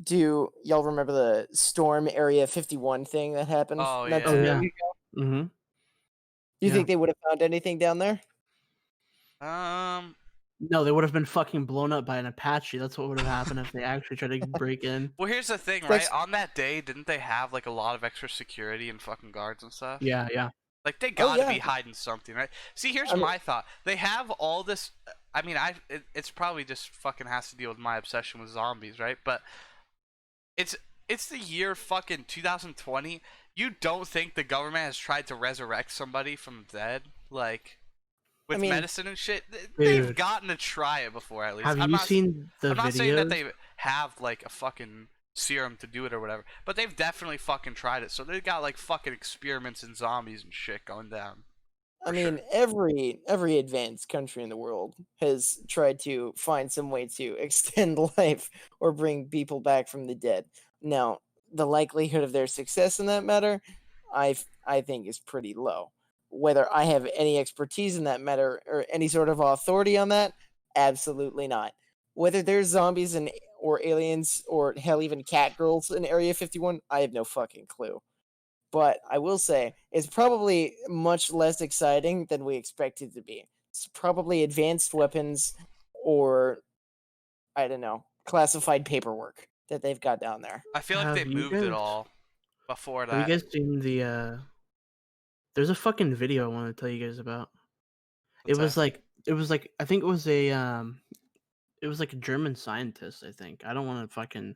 Do y'all remember the Storm Area 51 thing that happened Oh, not Oh too yeah. yeah. long ago? Mm-hmm. Do you Yeah. think they would have found anything down there? No, they would have been fucking blown up by an Apache. That's what would have happened if they actually tried to break in. Well, here's the thing, right? That's- On that day, didn't they have like a lot of extra security and fucking guards and stuff? Yeah, yeah. Like they gotta yeah. be hiding something, right? See, here's I mean- my thought. They have all this. I mean, it's probably just fucking has to deal with my obsession with zombies, right? But it's it's the year fucking 2020. You don't think the government has tried to resurrect somebody from the dead, like I with mean, medicine and shit? They've Dude. gotten to try it before, at least. Have I'm you not. seen the I'm not saying that videos? they have like a fucking serum to do it or whatever, but they've definitely fucking tried it. So they've got like fucking experiments in zombies and shit going down. I For mean, sure. every advanced country in the world has tried to find some way to extend life or bring people back from the dead. Now, the likelihood of their success in that matter, I think is pretty low. Whether I have any expertise in that matter or any sort of authority on that, absolutely not. Whether there's zombies and or aliens or hell even cat girls in Area 51, I have no fucking clue. But I will say it's probably much less exciting than we expected to be. It's probably advanced weapons or I don't know, classified paperwork that they've got down there. I feel like they Have you moved it guys all before have you that. guys seen the there's a fucking video I want to tell you guys about. What's that? It was like I think it was like a German scientist, I think. I don't want to fucking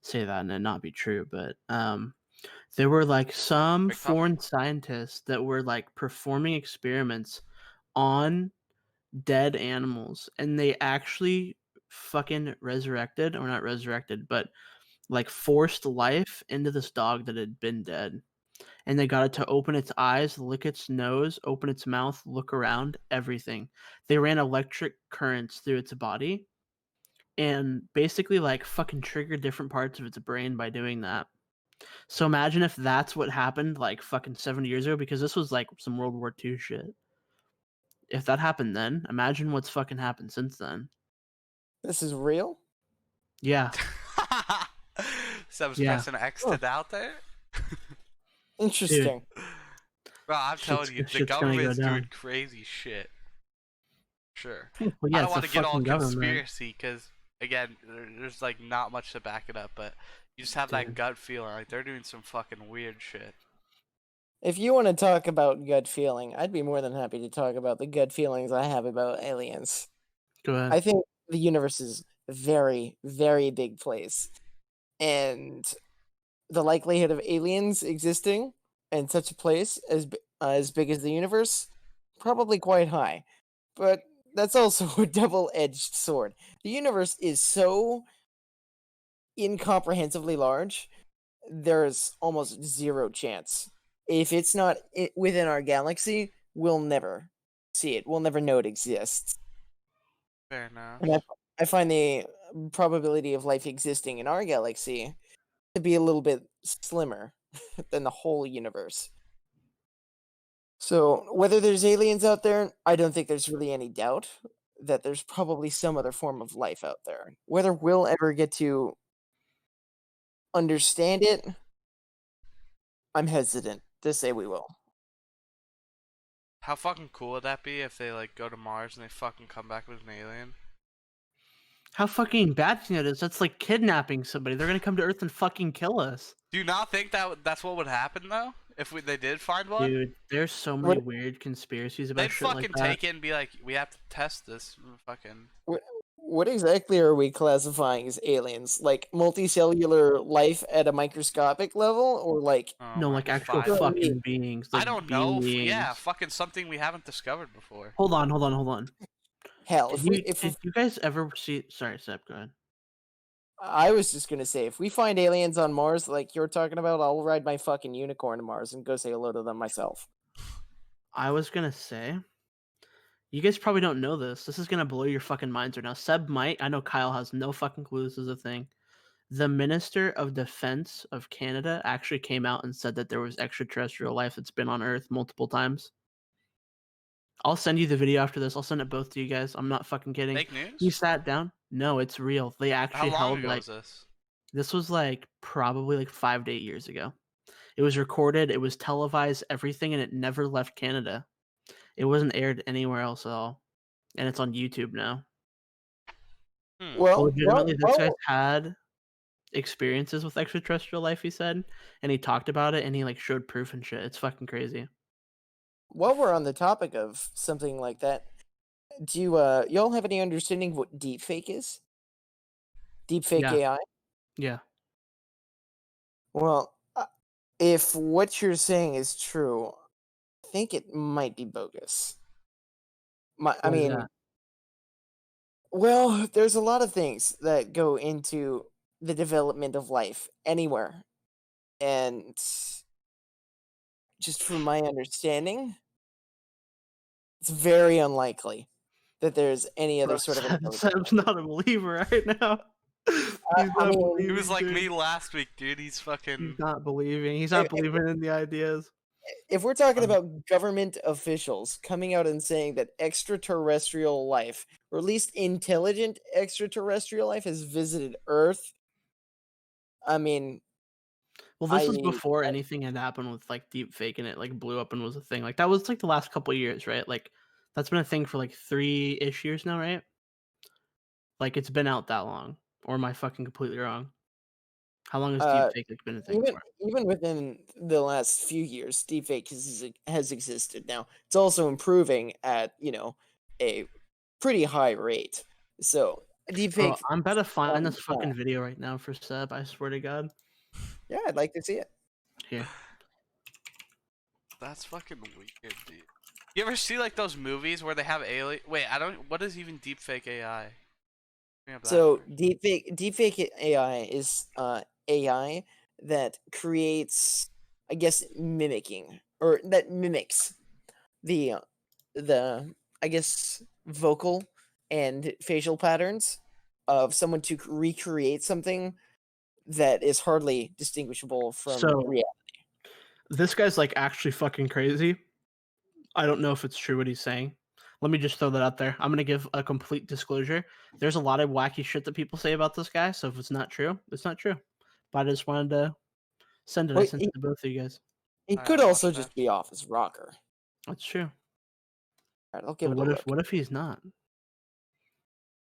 say that and it not be true, but there were like some Big Papa? foreign scientists that were like performing experiments on dead animals and they actually fucking resurrected or not resurrected, but like forced life into this dog that had been dead. And they got it to open its eyes, lick its nose, open its mouth, look around, everything. They ran electric currents through its body and basically like fucking triggered different parts of its brain by doing that. So imagine if that's what happened like fucking 70 years ago, because this was like some World War II shit. If that happened then, imagine what's fucking happened since then. This is real? Yeah, Seb's yeah, pressing X Huh. to out there? dude, Interesting. Bro, I'm telling you, the shit's gonna go government's doing down. crazy shit. Sure. Well, I yeah, don't it's the want to get all fucking government, conspiracy because, again, there's like not much to back it up, but you just have that dude. gut feeling like they're doing some fucking weird shit. If you want to talk about gut feeling, I'd be more than happy to talk about the gut feelings I have about aliens. Go ahead. I think the universe is a very, very big place. And the likelihood of aliens existing in such a place as big as the universe, probably quite high. But that's also a double-edged sword. The universe is so incomprehensibly large, there's almost zero chance. If it's not within our galaxy, we'll never see it. We'll never know it exists. Fair enough. And I find the probability of life existing in our galaxy to be a little bit slimmer than the whole universe. So, whether there's aliens out there, I don't think there's really any doubt that there's probably some other form of life out there. Whether we'll ever get to understand it, I'm hesitant to say we will. How fucking cool would that be if they like go to Mars and they fucking come back with an alien? How fucking bad can it is? That's like kidnapping somebody. They're gonna come to Earth and fucking kill us. Do you not think that's what would happen though? If they did find one? Dude, there's so many What weird conspiracies about They'd shit like fucking that. take it and be like, we have to test this. Fucking. what exactly are we classifying as aliens? Like multicellular life at a microscopic level, or like Oh No, my like actual five. fucking beings. I Like don't know. Yeah, beings. fucking something we haven't discovered before. Hold on. hell? Did you guys ever see? Sorry, Seb, go ahead. I was just gonna say, if we find aliens on Mars, like you're talking about, I'll ride my fucking unicorn to Mars and go say hello to them myself. I was gonna say, you guys probably don't know this. This is gonna blow your fucking minds right now. Seb might. I know Kyle has no fucking clue this is a thing. The Minister of Defense of Canada actually came out and said that there was extraterrestrial life that's been on Earth multiple times. I'll send you the video after this. I'll send it both to you guys. I'm not fucking kidding. Fake news? He sat down. No, it's real. They How actually long held ago like was this? this was like probably like 5 to 8 years ago. It was recorded, it was televised, everything, and it never left Canada. It wasn't aired anywhere else at all. And it's on YouTube now. Hmm. Well, Legitimately, this guy's had experiences with extraterrestrial life, he said, and he talked about it and he like showed proof and shit. It's fucking crazy. while we're on the topic of something like that, do you y'all have any understanding of what deepfake is? Deepfake Yeah. AI? Yeah. Well, if what you're saying is true, I think it might be bogus. I What is mean, that? well, there's a lot of things that go into the development of life anywhere. And just from my understanding, it's very unlikely that there's any other Bro, sort of intelligence. Seb's not a believer right now. He's I not mean, He was believing, like dude. me last week, dude. He's He's fucking. not believing. He's if, not believing in the ideas. if we're talking Um, about government officials coming out and saying that extraterrestrial life, or at least intelligent extraterrestrial life, has visited Earth, I mean, Well, this was I before anything had happened with like deep fake and it like blew up and was a thing. Like that was like the last couple years, right? Like that's been a thing for like 3-ish years now, right? Like it's been out that long. Or am I fucking completely wrong? How long has deep uh fake like, been a thing even for? even within the last few years, deepfake has existed. Now it's also improving at a pretty high rate. So Bro, deepfake, I'm about to find um, this fucking video right now for Seb. I swear to God. yeah, I'd like to see it. Here. That's fucking weird, dude. You ever see like those movies where they have alien? Wait, I don't. What is even deepfake AI? Bring up that So first. deepfake AI is AI that creates, I guess, mimicking, or that mimics the I guess vocal and facial patterns of someone to recreate something that is hardly distinguishable from So reality. this guy's like actually fucking crazy. I don't know if it's true what he's saying. Let me just throw that out there. I'm gonna give a complete disclosure. There's a lot of wacky shit that people say about this guy, so if it's not true, it's not true. But I just wanted to send it. I Well, sent it to both of you guys. he Alright, could I'll also watch that. just be off his rocker. That's true. All right, I'll give But it a look. what if he's not?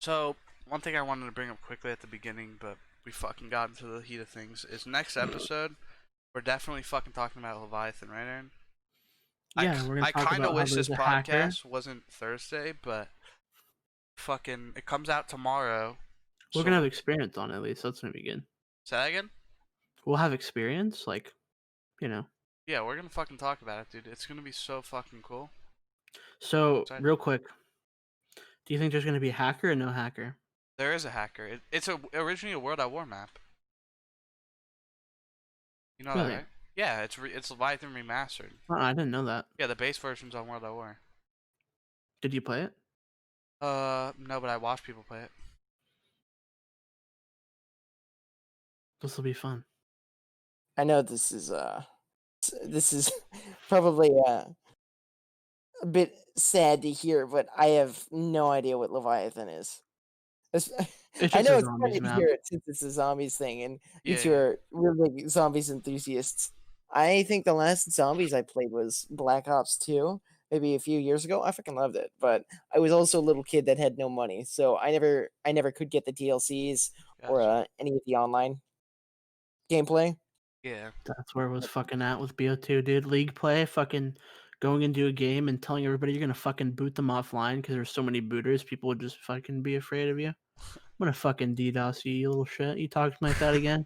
So one thing I wanted to bring up quickly at the beginning, but we fucking got into the heat of things, is next episode we're definitely fucking talking about Leviathan, right, Aaron? Yeah, we're gonna I talk kind of about how wish this there's a hacker. podcast wasn't Thursday, but fucking it comes out tomorrow. We're gonna have So experience on it at least. That's gonna be good. say that again? We'll have experience, like, you know. Yeah, we're gonna fucking talk about it, dude. It's gonna be so fucking cool. So Excited. real quick, do you think there's gonna be a hacker or no hacker? There is a hacker. It's originally a World at War map. You know that, Really? right? Yeah, it's Leviathan remastered. Oh, I didn't know that. Yeah, the base version's on World at War. Did you play it? No, but I watch people play it. This will be fun. I know this is probably a bit sad to hear, but I have no idea what Leviathan is. It's I just know a it's zombies funny to map. hear it since it's a zombies thing, and you Yeah, two yeah. are really big zombies enthusiasts. I think the last zombies I played was Black Ops 2, maybe a few years ago. I freaking loved it, but I was also a little kid that had no money, so I never could get the DLCs or Gotcha. any of the online gameplay. Yeah. That's where it was fucking at with BO2, dude. League play, fucking going into a game and telling everybody you're gonna fucking boot them offline because there's so many booters, people would just fucking be afraid of you. I'm gonna fucking DDoS you, you little shit. You talking like that again?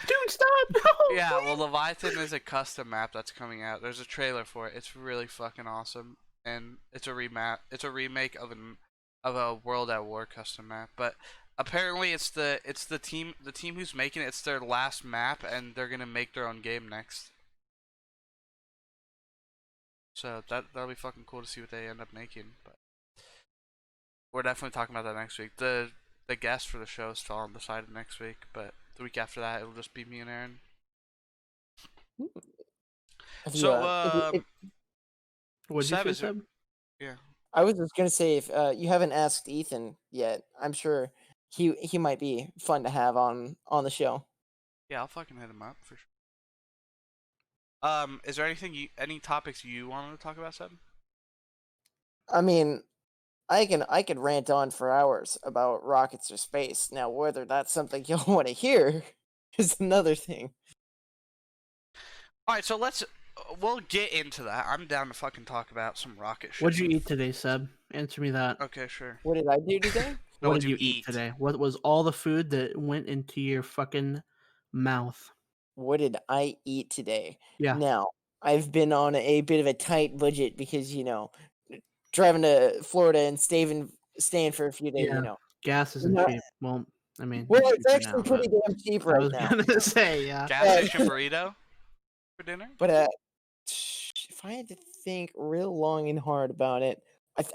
Dude, stop! No, Yeah, well, please! Leviathan is a custom map that's coming out. There's a trailer for it. It's really fucking awesome, and it's a remap. It's a remake of a World at War custom map. But apparently, it's the team who's making it. It's their last map, and they're gonna make their own game next. So that'll be fucking cool to see what they end up making. But we're definitely talking about that next week. The guest for the show is still undecided next week, but the week after that, it'll just be me and Aaron. If you, So What'd you Seb, say, is there? Seb? Yeah. I was just gonna say, if you haven't asked Ethan yet, I'm sure he might be fun to have on the show. Yeah, I'll fucking hit him up for sure. Is there any topics you wanted to talk about, Seb? I mean, I could rant on for hours about rockets or space. Now, whether that's something you'll want to hear is another thing. All right, so we'll get into that. I'm down to fucking talk about some rocket ship. What'd you eat today, Seb? Answer me that. Okay, sure. What did I do today? No, What what'd did you you eat today? What was all the food that went into your fucking mouth? What did I eat today? Yeah. Now, I've been on a bit of a tight budget because, driving to Florida and staying for a few days, Yeah. Gas isn't No, cheap. Well, I mean, well, it's it's cheaper actually now, pretty but damn cheap I right was now. gonna say, yeah. Gas Yeah. station burrito for dinner? But if I had to think real long and hard about it,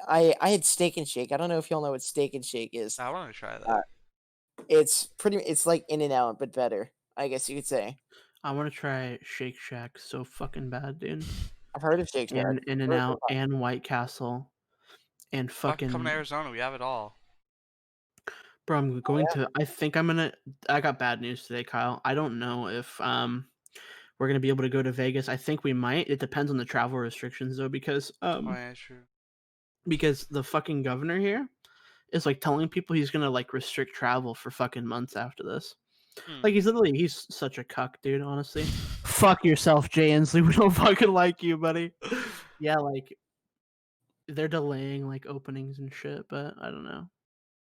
I had Steak and Shake. I don't know if y'all know what Steak and Shake is. I want to try that. Uh, it's like In-N-Out but better, I guess you could say. I want to try Shake Shack so fucking bad, dude. I've heard of Shake Shack. And In-N-Out and White Castle and Fuck, come to fucking Arizona. We have it all. bro. I'm going to. I think I'm gonna. I got bad news today, Kyle. I don't know if we're gonna be able to go to Vegas. I think we might. It depends on the travel restrictions though, because Oh, yeah, true. because the fucking governor here is like telling people he's gonna like restrict travel for fucking months after this. Like he's such a cuck, dude. Honestly, fuck yourself, Jay Inslee. We don't fucking like you, buddy. Yeah, like they're delaying like openings and shit, but I don't know.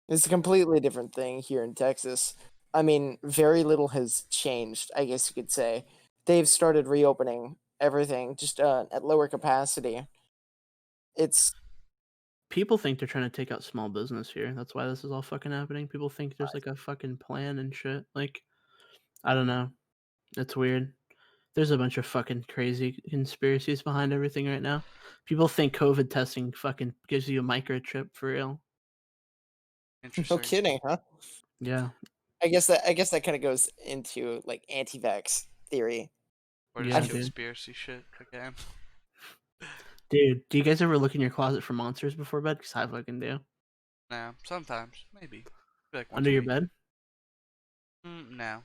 It's a completely different thing here in Texas. I mean, very little has changed, I guess you could say. They've started reopening everything just at lower capacity. It's People think they're trying to take out small business here. That's why this is all fucking happening. People think there's like a fucking plan and shit. Like, I don't know. It's weird. There's a bunch of fucking crazy conspiracies behind everything right now. People think COVID testing fucking gives you a microchip for real. Interesting. no kidding, huh? Yeah. I guess that kind of goes into like anti-vax theory. Or Yeah, just dude. conspiracy shit again. Dude, do you guys ever look in your closet for monsters before bed? Because I fucking do. No, sometimes. Maybe. Like once Under a your week. bed? No.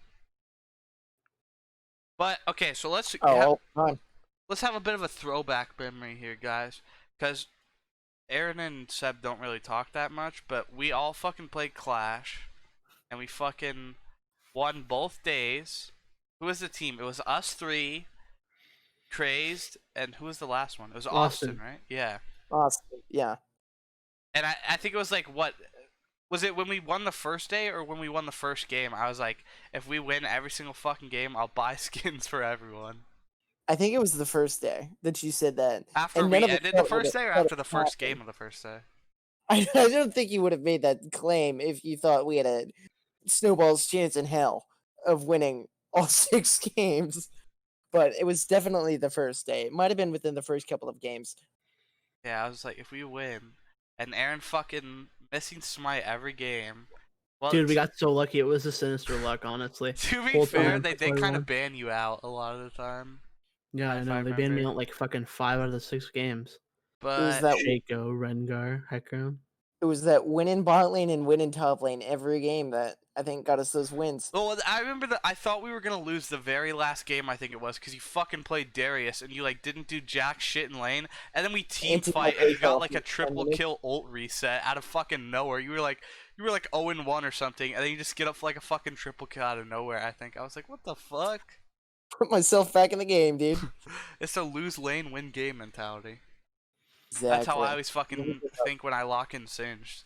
But, okay, so let's have a bit of a throwback memory here, guys. Because Aaron and Seb don't really talk that much, but we all fucking played Clash. And we fucking won both days. Who was the team? It was us three, Crazed, and who was the last one? It was Austin, right? Yeah. Awesome. Yeah. And I think it was like, what? Was it when we won the first day or when we won the first game? I was like, if we win every single fucking game, I'll buy skins for everyone. I think it was the first day that you said that. After and we none of us ended the thought first that- day or that after the it first happened. game of the first day? I don't think you would have made that claim if you thought we had a snowball's chance in hell of winning all 6 games. But it was definitely the first day. It might have been within the first couple of games. Yeah, I was like, if we win, and Aaron fucking missing Smite every game. Well, Dude, we got so lucky. It was a sinister luck, honestly. to be Whole fair, time they before we kind won. of ban you out a lot of the time. Yeah, I if know. I They banned me remember. out like fucking 5 out of the 6 games. It was But that Shaco, Rengar, Hecarim. it was that win in bot lane and win in top lane every game that I think got us those wins. well, I remember that I thought we were gonna lose the very last game. I think it was because you fucking played Darius and you like didn't do jack shit in lane, and then we team fight and you got like a triple kill ult reset out of fucking nowhere. You were like 0-1 or something, and then you just get up for like a fucking triple kill out of nowhere. I think I was like, what the fuck? Put myself back in the game, dude. It's a lose lane win game mentality. Exactly. That's how I always fucking think when I lock in Singed.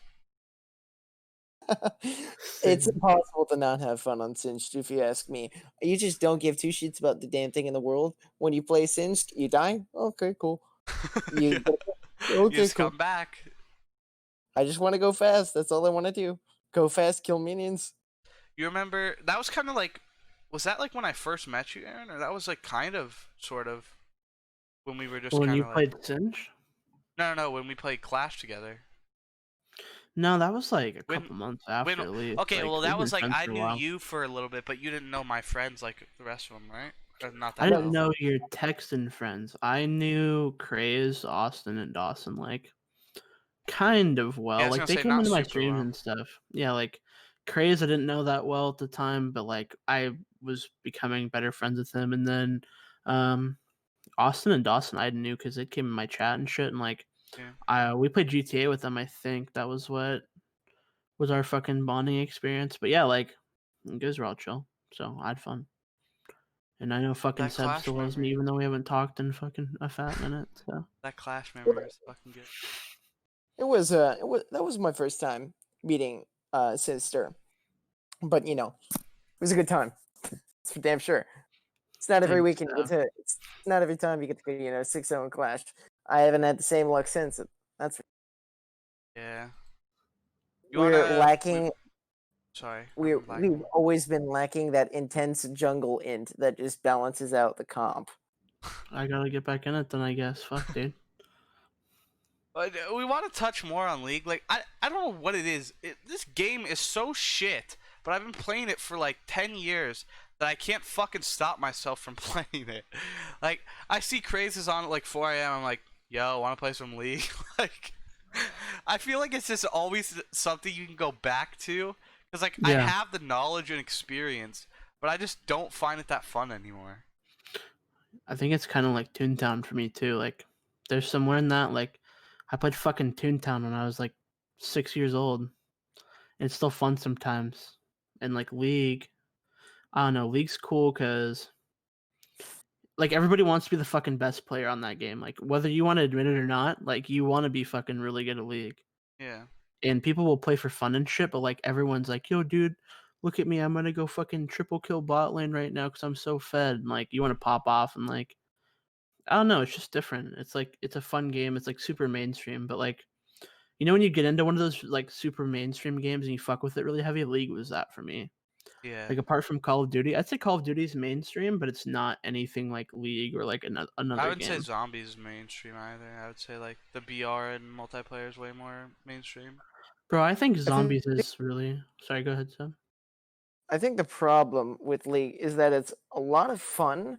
It's impossible to not have fun on Singed, if you ask me. You just don't give 2 shits about the damn thing in the world. When you play Singed, you die? Okay, cool. You, You okay, just cool. come back. I just want to go fast. That's all I want to do. Go fast, kill minions. You remember that was kind of like, was that like when I first met you, Aaron, or that was like kind of, sort of, when we were just When kind you of like, played Singe? no, when we played Clash together. No, that was like a When- couple months after When, at least. okay, Like, well we've that been was like friends I for a knew while. you for a little bit, but you didn't know my friends like the rest of them, right? Or not that I didn't well. know your texting friends. I knew Craze, Austin, and Dawson like kind of well. Yeah, I was Like gonna they say, came not into my super streams well. and stuff. Yeah, like Craze I didn't know that well at the time, but like I was becoming better friends with him. And then Austin and Dawson I knew because they came in my chat and shit. And like we played GTA with them. I think that was what was our fucking bonding experience. But yeah, like you guys were all chill, so I had fun. And I know fucking That Seb Clash still loves me, memory. even though we haven't talked in fucking a fat minute. So That Clash memory is fucking good. That was my first time meeting Sinister, but it was a good time. It's for damn sure. It's not every thanks. weekend you get to. It's not every time you get to go 6-0 Clash. I haven't had the same luck since. That's Yeah. we're lacking. Sorry. We've I'm lagging. always been lacking that intense jungle int that just balances out the comp. I gotta get back in it then, I guess. Fuck, dude. But we want to touch more on League. Like, I don't know what it is. This game is so shit, but I've been playing it for like 10 years that I can't fucking stop myself from playing it. Like, I see crazes on at like 4 a.m. I'm like, yo, want to play some League? Like, I feel like it's just always something you can go back to. Because, like, I Yeah. have the knowledge and experience, but I just don't find it that fun anymore. I think it's kind of like Toontown for me too. Like, there's somewhere in that. Like, I played fucking Toontown when I was like 6 years old. And it's still fun sometimes. And like League, I don't know. League's cool because like everybody wants to be the fucking best player on that game. Like whether you want to admit it or not, like you want to be fucking really good at League. Yeah. And people will play for fun and shit, but like everyone's like, yo, dude, look at me, I'm gonna go fucking triple kill bot lane right now because I'm so fed. And like you want to pop off and like I don't know, it's just different. It's like it's a fun game. It's like super mainstream, but like when you get into one of those like super mainstream games and you fuck with it really heavy, League was that for me. Yeah. Like apart from Call of Duty, I'd say Call of Duty's mainstream, but it's not anything like League or like another I wouldn't say game. Zombies is mainstream either. I would say like the BR and multiplayer is way more mainstream. Bro, I think I Zombies think, is really. Sorry, go ahead, Sam. I think the problem with League is that it's a lot of fun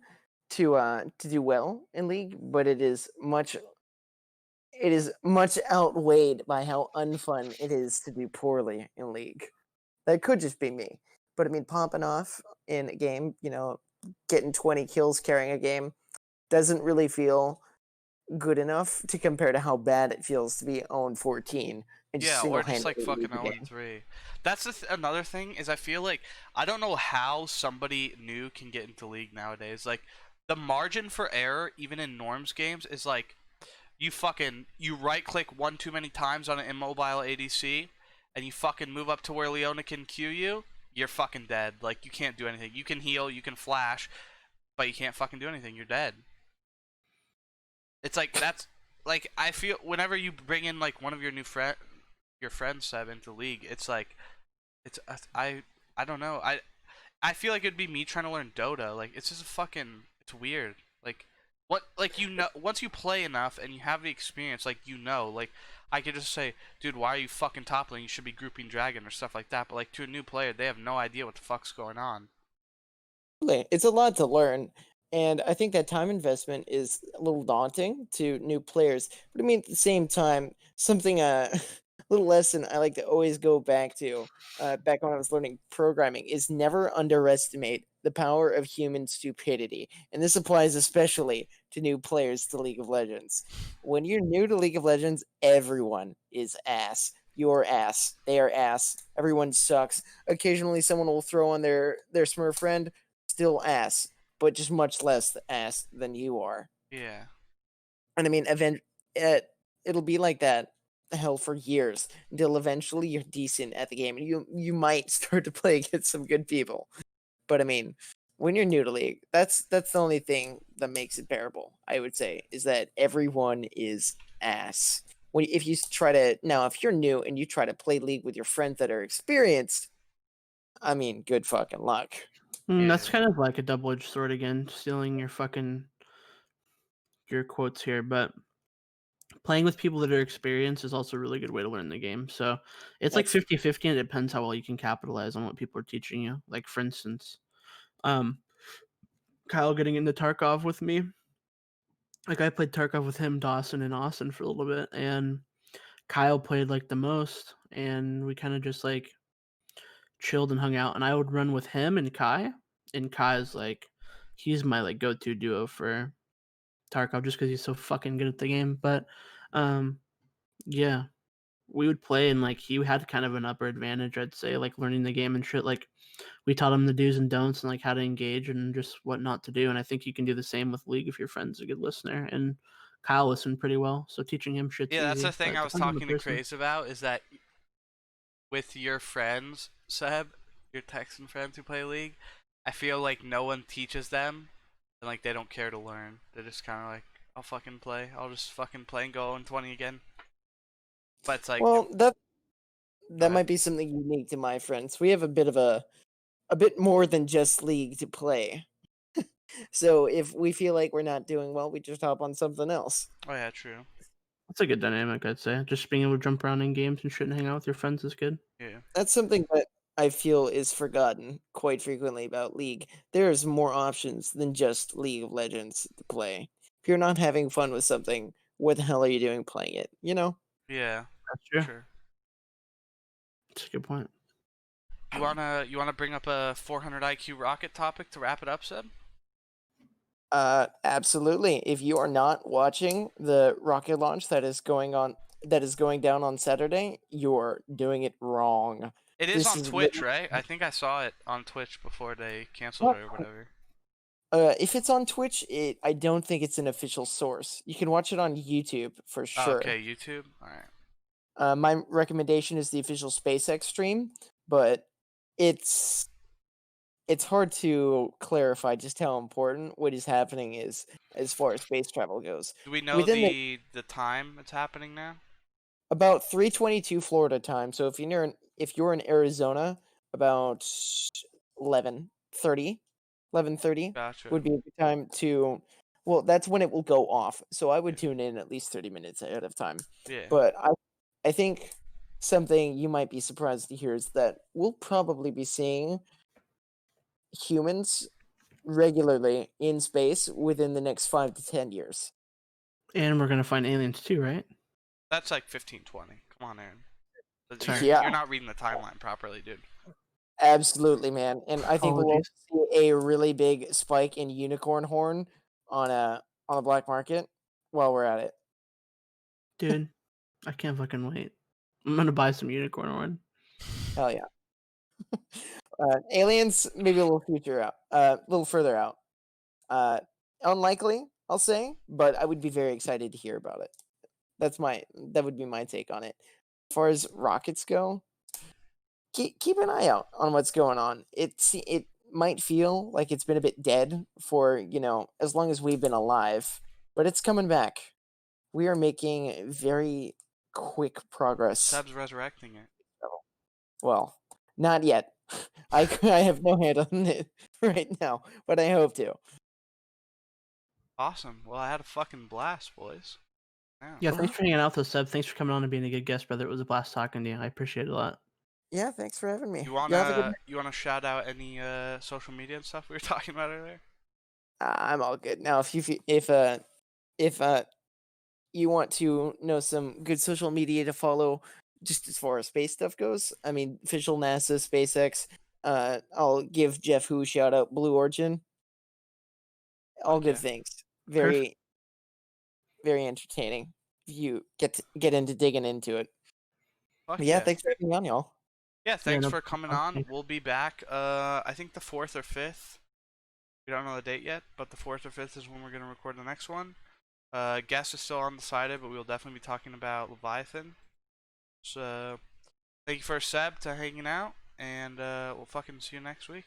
to do well in League, but it is much outweighed by how unfun it is to do poorly in League. That could just be me. But I mean, popping off in a game, getting 20 kills carrying a game doesn't really feel good enough to compare to how bad it feels to be 0-14 and just Yeah, or just like single-handedly fucking lead the 0 game. and 3. That's another thing is I feel like I don't know how somebody new can get into League nowadays. Like the margin for error even in norms games is like you right click one too many times on an immobile ADC and you fucking move up to where Leona can Q you, you're fucking dead. Like you can't do anything. You can heal, you can flash, but you can't fucking do anything. You're dead. It's like that's like I feel whenever you bring in like one of your your friends Seb into League, it's like it's I don't know. I feel like it'd be me trying to learn Dota. Like it's just a fucking it's weird. Like what like once you play enough and you have the experience, like like I could just say, dude, why are you fucking top lane? You should be grouping dragon or stuff like that. But like to a new player, they have no idea what the fuck's going on. It's a lot to learn, and I think that time investment is a little daunting to new players. But I mean, at the same time, something little lesson I like to always go back to, back when I was learning programming, is never underestimate the power of human stupidity, and this applies especially to new players to League of Legends. When you're new to League of Legends, everyone is ass. You're ass. They are ass. Everyone sucks. Occasionally, someone will throw on their Smurf friend, still ass, but just much less ass than you are. Yeah. And I mean, it'll be like that hell for years until eventually you're decent at the game and you might start to play against some good people. But I mean, when you're new to League, that's the only thing that makes it bearable. I would say is that everyone is ass. If you're new and you try to play League with your friends that are experienced, I mean, good fucking luck. That's Yeah. kind of like a double-edged sword again, stealing your quotes here, but playing with people that are experienced is also a really good way to learn the game. So it's like That's 50-50 and it depends how well you can capitalize on what people are teaching you. Like for instance, Kyle getting into Tarkov with me. Like I played Tarkov with him, Dawson, and Austin for a little bit, and Kyle played like the most, and we kind of just like chilled and hung out. And I would run with him and Kai, and Kai's like he's my like go-to duo for Tarkov just because he's so fucking good at the game. But yeah, we would play, and like he had kind of an upper advantage, I'd say, like learning the game and shit. Like we taught him the do's and don'ts and like how to engage and just what not to do. And I think you can do the same with League if your friend's a good listener. And Kyle listened pretty well, so teaching him shit's Yeah, that's easy. the thing But I was depends on the talking to person. Craze about is that with your friends, Seb, your Texan friends who play League, I feel like no one teaches them, and like they don't care to learn. They're just kind of like, I'll fucking play. I'll just fucking play and go 0-20 again. But it's like, Well, go that ahead. might be something unique to my friends. We have a bit more than just League to play. So if we feel like we're not doing well, we just hop on something else. Oh yeah, true. That's a good dynamic, I'd say. Just being able to jump around in games and shit and hang out with your friends is good. Yeah. That's something that I feel is forgotten quite frequently about League. There's more options than just League of Legends to play. If you're not having fun with something, what the hell are you doing playing it? You know? Yeah. That's true. Sure. That's a good point. You wanna bring up a 400 IQ rocket topic to wrap it up, Seb? Absolutely. If you are not watching the rocket launch that is going down on Saturday, you're doing it wrong. It is This on is Twitch, right? I think I saw it on Twitch before they canceled it or whatever. If it's on Twitch, I don't think it's an official source. You can watch it on YouTube for Oh, sure. okay, YouTube. All right. My recommendation is the official SpaceX stream, but it's hard to clarify just how important what is happening is as far as space travel goes. Do we know Within the time it's happening now? about 3:22 Florida time. So if you're in Arizona, about 11:30, 11:30 Gotcha. would be a good time to. Well, that's when it will go off. So I would Yeah. tune in at least 30 minutes ahead of time. Yeah. But I think something you might be surprised to hear is that we'll probably be seeing humans regularly in space within the next 5 to 10 years. And we're gonna find aliens too, right? That's like 15-20. Come on, Aaron. Sorry. Yeah. You're not reading the timeline properly, dude. Absolutely, man. And I think we'll Apologies. also see a really big spike in unicorn horn on a black market while we're at it. Dude, I can't fucking wait. I'm gonna buy some unicorn horn. Hell yeah. Aliens, maybe a little further out. Unlikely, I'll say, but I would be very excited to hear about it. That would be my take on it. As far as rockets go, keep an eye out on what's going on. It might feel like it's been a bit dead for, as long as we've been alive, but it's coming back. We are making very quick progress. Seb's resurrecting it. Well, not yet. I have no hand on it right now, but I hope to. Awesome. Well, I had a fucking blast, boys. Yeah, thanks for hanging out with us, Seb. Thanks for coming on and being a good guest, brother. It was a blast talking to you. I appreciate it a lot. Yeah, thanks for having me. You have a good wanna you wanna shout out any social media and stuff we were talking about earlier? I'm all good now. If you want to know some good social media to follow, just as far as space stuff goes, I mean, official NASA, SpaceX. I'll give Jeff Hu shout out, Blue Origin. All good Okay. things. Very, very entertaining. If you get into digging into it. Fuck But yeah, thanks for having me on, y'all. Yeah, thanks no for coming problem. on. We'll be back. I think the 4th or 5th. We don't know the date yet, but the 4th or 5th is when we're gonna record the next one. Guest is still undecided, but we'll definitely be talking about Leviathan. So, thank you for Seb to hanging out, and we'll fucking see you next week.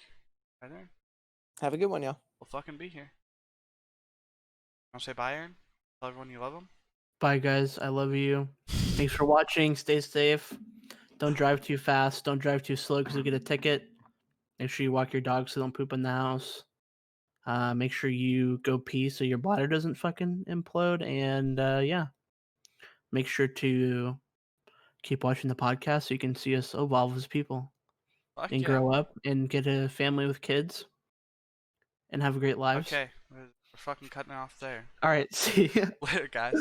Right there. Have a good one, y'all. We'll fucking be here. Want to say bye, Aaron? Tell everyone you love them. Bye, guys. I love you. Thanks for watching. Stay safe. Don't drive too fast. Don't drive too slow because you'll get a ticket. Make sure you walk your dog so they don't poop in the house. Make sure you go pee so your bladder doesn't fucking implode. And yeah, make sure to keep watching the podcast so you can see us evolve as people Fuck and yeah. grow up and get a family with kids and have great lives. Okay, we're fucking cutting it off there. All right. See ya. Later, guys.